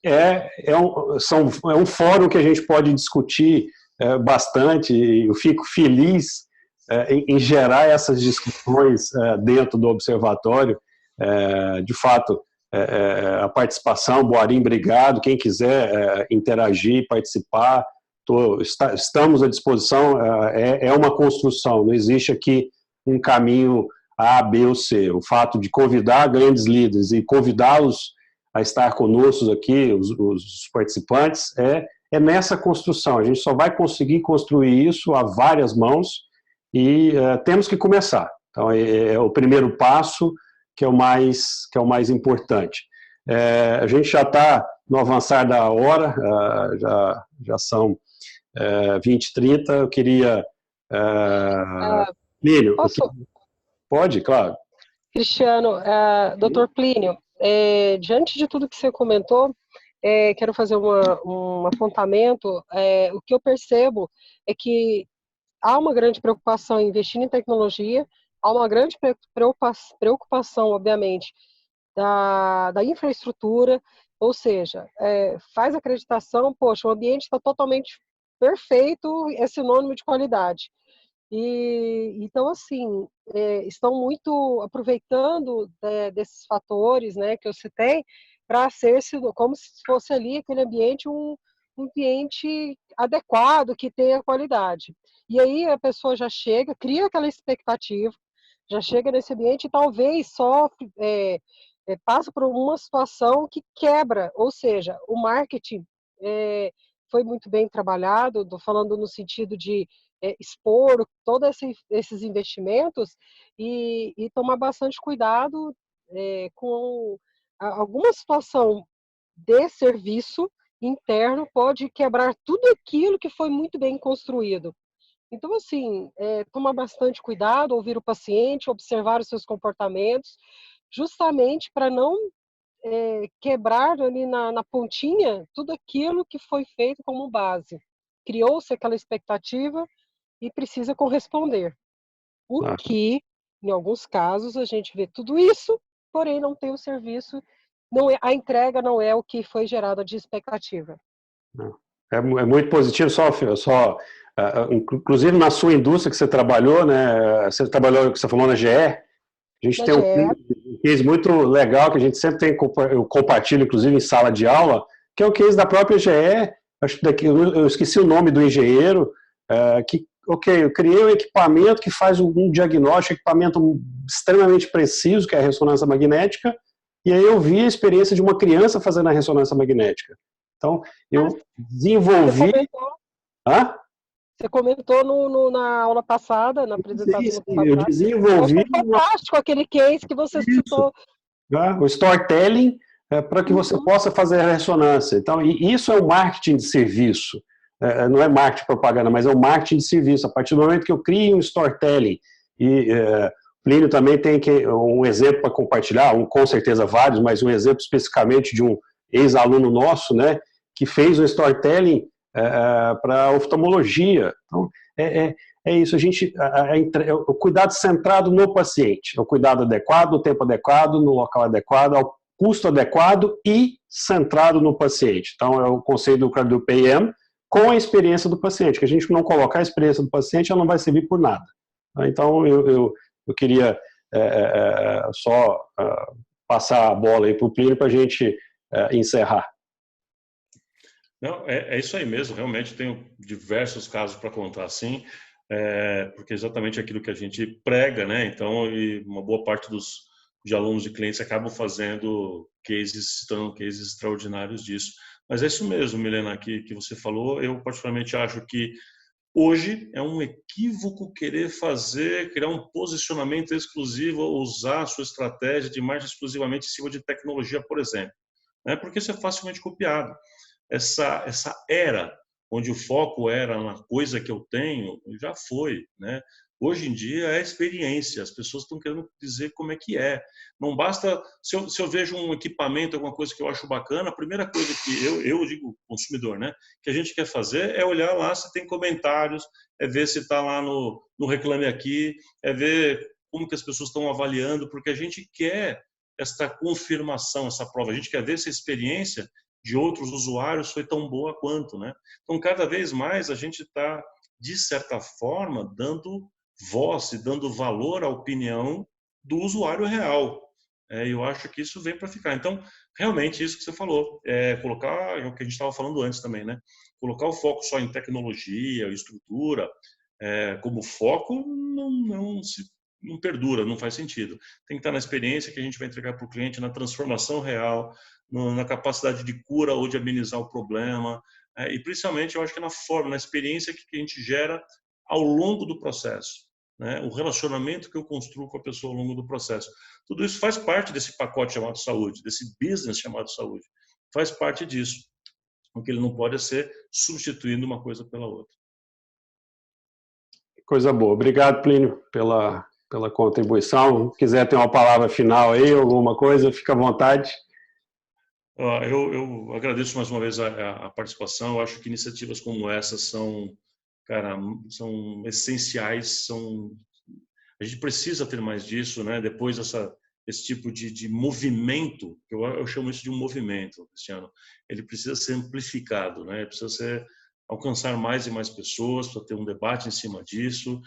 é um fórum que a gente pode discutir bastante, e eu fico feliz em gerar essas discussões dentro do observatório. De fato, a participação, Boarim, obrigado, quem quiser interagir, participar, estamos à disposição, é uma construção, não existe aqui um caminho A, B ou C. O fato de convidar grandes líderes e convidá-los a estar conosco aqui, os participantes, é nessa construção. A gente só vai conseguir construir isso a várias mãos e temos que começar. Então, é o primeiro passo que é o mais importante. A gente já está no avançar da hora, já são 20h30, eu queria... Plínio, pode, claro. Cristiano, Dr. Plínio, diante de tudo que você comentou, quero fazer um apontamento. O que eu percebo é que há uma grande preocupação em investir em tecnologia, há uma grande preocupação, obviamente, da infraestrutura, ou seja, faz acreditação, poxa, o ambiente está totalmente perfeito, é sinônimo de qualidade. E então, assim, estão muito aproveitando desses fatores, né, que eu citei, para ser como se fosse ali aquele ambiente um ambiente adequado, que tenha qualidade. E aí a pessoa já chega, cria aquela expectativa, já chega nesse ambiente e talvez sofre, passa por uma situação que quebra, ou seja, o marketing foi muito bem trabalhado, estou falando no sentido de expor todos esses investimentos e tomar bastante cuidado com alguma situação de serviço interno pode quebrar tudo aquilo que foi muito bem construído. Então, assim, tomar bastante cuidado, ouvir o paciente, observar os seus comportamentos, justamente para não quebrar ali na pontinha tudo aquilo que foi feito como base. Criou-se aquela expectativa e precisa corresponder. O que, em alguns casos, a gente vê tudo isso, porém não tem o serviço, a entrega não é o que foi gerada de expectativa. É muito positivo, só inclusive na sua indústria que você trabalhou, né? Você trabalhou, que você falou na GE, a gente tem um case muito legal que a gente sempre tem, eu compartilho, inclusive, em sala de aula, que é o case da própria GE. Acho que eu esqueci o nome do engenheiro, eu criei um equipamento que faz um diagnóstico, equipamento extremamente preciso, que é a ressonância magnética, e aí eu vi a experiência de uma criança fazendo a ressonância magnética. Então, eu desenvolvi... Você comentou na aula passada, na apresentação passada. Eu desenvolvi... Foi fantástico aquele case que você citou. O storytelling para que você possa fazer a ressonância. Então, isso é o marketing de serviço. Não é marketing propaganda, mas é o marketing de serviço. A partir do momento que eu crio um storytelling, e Plínio também tem um exemplo para compartilhar, com certeza vários, mas um exemplo especificamente de um ex-aluno nosso, né, que fez um storytelling para oftalmologia. Então, é isso, o cuidado centrado no paciente, o cuidado adequado, no tempo adequado, no local adequado, ao custo adequado e centrado no paciente. Então, é o conceito do PM com a experiência do paciente, que a gente não colocar a experiência do paciente, ela não vai servir por nada. Então, eu queria só passar a bola aí para o Plínio para a gente encerrar. Não, é isso aí mesmo, realmente tenho diversos casos para contar, sim, porque é exatamente aquilo que a gente prega, né? Então, e uma boa parte de alunos e clientes acabam fazendo cases, se tornando cases extraordinários disso. Mas é isso mesmo, Milena, que você falou. Eu particularmente acho que hoje é um equívoco querer criar um posicionamento exclusivo, usar a sua estratégia de marketing exclusivamente em cima de tecnologia, por exemplo, né? Porque isso é facilmente copiado. Essa era onde o foco era na coisa que eu tenho, já foi, né? Hoje em dia é experiência, as pessoas estão querendo dizer como é que é. Não basta, se eu vejo um equipamento, alguma coisa que eu acho bacana, a primeira coisa que eu digo, consumidor, né, que a gente quer fazer é olhar lá se tem comentários, é ver se está lá no Reclame Aqui, é ver como que as pessoas estão avaliando, porque a gente quer esta confirmação, essa prova, a gente quer ver se a experiência de outros usuários foi tão boa quanto, né? Então, cada vez mais a gente está, de certa forma, dando voz e dando valor à opinião do usuário real. Eu acho que isso vem para ficar. Então, realmente, isso que você falou, colocar, é o que a gente estava falando antes também, né? Colocar o foco só em tecnologia, estrutura, como foco, não perdura, não faz sentido. Tem que estar na experiência que a gente vai entregar para o cliente, na transformação real, na capacidade de cura ou de amenizar o problema, e principalmente eu acho que na forma, na experiência que a gente gera ao longo do processo, né? O relacionamento que eu construo com a pessoa ao longo do processo. Tudo isso faz parte desse pacote chamado saúde, desse business chamado saúde. Faz parte disso. O que ele não pode ser substituindo uma coisa pela outra. Coisa boa. Obrigado, Plínio, pela contribuição. Se quiser ter uma palavra final aí, alguma coisa, fica à vontade. Eu agradeço mais uma vez a participação. Eu acho que iniciativas como essa são essenciais. A gente precisa ter mais disso, né? Depois esse tipo de movimento, eu chamo isso de um movimento, Cristiano. Ele precisa ser amplificado, né? Ele precisa alcançar mais e mais pessoas, para ter um debate em cima disso,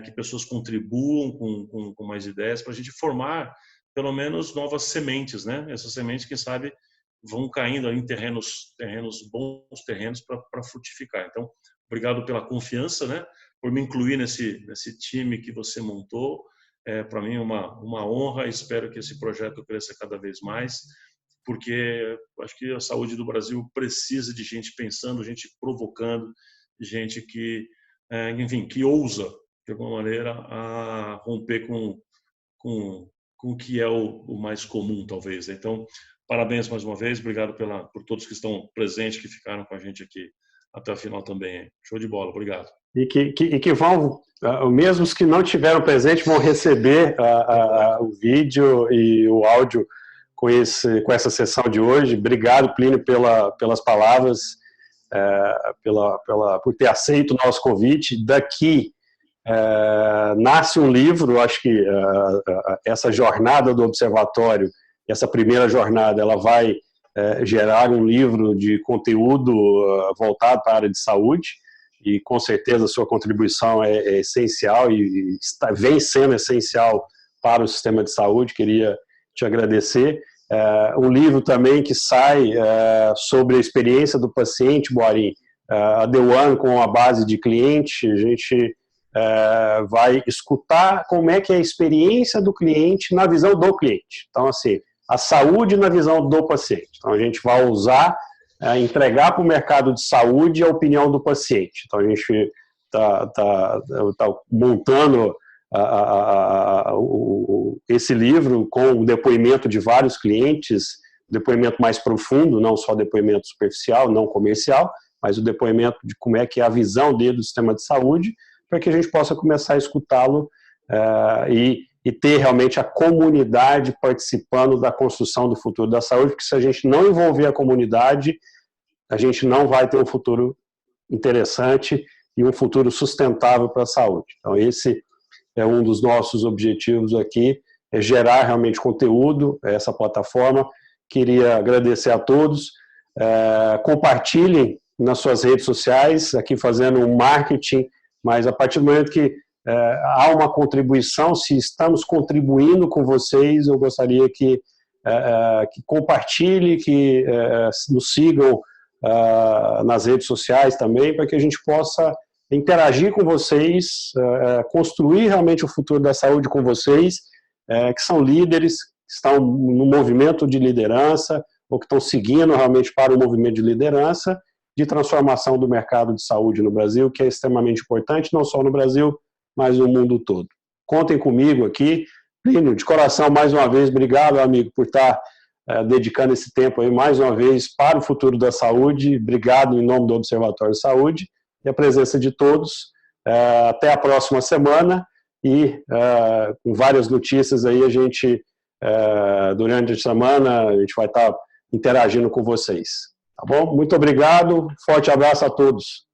que pessoas contribuam com mais ideias, para a gente formar pelo menos novas sementes, né? Essas sementes, quem sabe, vão caindo em bons terrenos para frutificar. Então, obrigado pela confiança, né? Por me incluir nesse time que você montou. Para mim é uma honra. Espero que esse projeto cresça cada vez mais, porque acho que a saúde do Brasil precisa de gente pensando, gente provocando, gente que, enfim, que ousa de alguma maneira a romper com o que é o mais comum, talvez. Então, parabéns mais uma vez, obrigado por todos que estão presentes, que ficaram com a gente aqui até o final também. Show de bola, obrigado. E que vão, mesmo os que não tiveram presente, vão receber o vídeo e o áudio com essa sessão de hoje. Obrigado, Plínio, pelas palavras, por ter aceito o nosso convite. Daqui nasce um livro. Acho que essa jornada do Observatório, essa primeira jornada, ela vai gerar um livro de conteúdo voltado para a área de saúde, e com certeza a sua contribuição é essencial e vem sendo essencial para o sistema de saúde. Queria te agradecer. Um livro também que sai sobre a experiência do paciente, Boarim, a The One, com a base de cliente. A gente vai escutar como é que é a experiência do cliente na visão do cliente. Então, assim, a saúde na visão do paciente. Então, a gente vai usar, entregar para o mercado de saúde a opinião do paciente. Então, a gente está montando esse livro com o depoimento de vários clientes, depoimento mais profundo, não só depoimento superficial, não comercial, mas o depoimento de como é que é a visão dele do sistema de saúde, para que a gente possa começar a escutá-lo e ter realmente a comunidade participando da construção do futuro da saúde, porque se a gente não envolver a comunidade, a gente não vai ter um futuro interessante e um futuro sustentável para a saúde. Então, esse é um dos nossos objetivos aqui, é gerar realmente conteúdo, essa plataforma. Queria agradecer a todos. Compartilhem nas suas redes sociais, aqui fazendo um marketing, mas a partir do momento que há uma contribuição, se estamos contribuindo com vocês, eu gostaria que compartilhe, que nos sigam nas redes sociais também, para que a gente possa interagir com vocês, construir realmente o futuro da saúde com vocês, que são líderes, que estão no movimento de liderança, ou que estão seguindo realmente para o movimento de liderança, de transformação do mercado de saúde no Brasil, que é extremamente importante, não só no Brasil, mas no mundo todo. Contem comigo aqui. Plínio, de coração, mais uma vez, obrigado, amigo, por estar dedicando esse tempo aí, mais uma vez, para o futuro da saúde. Obrigado em nome do Observatório de Saúde e a presença de todos. Até a próxima semana e com várias notícias aí, a gente, durante a semana, a gente vai estar interagindo com vocês. Tá bom? Muito obrigado, forte abraço a todos.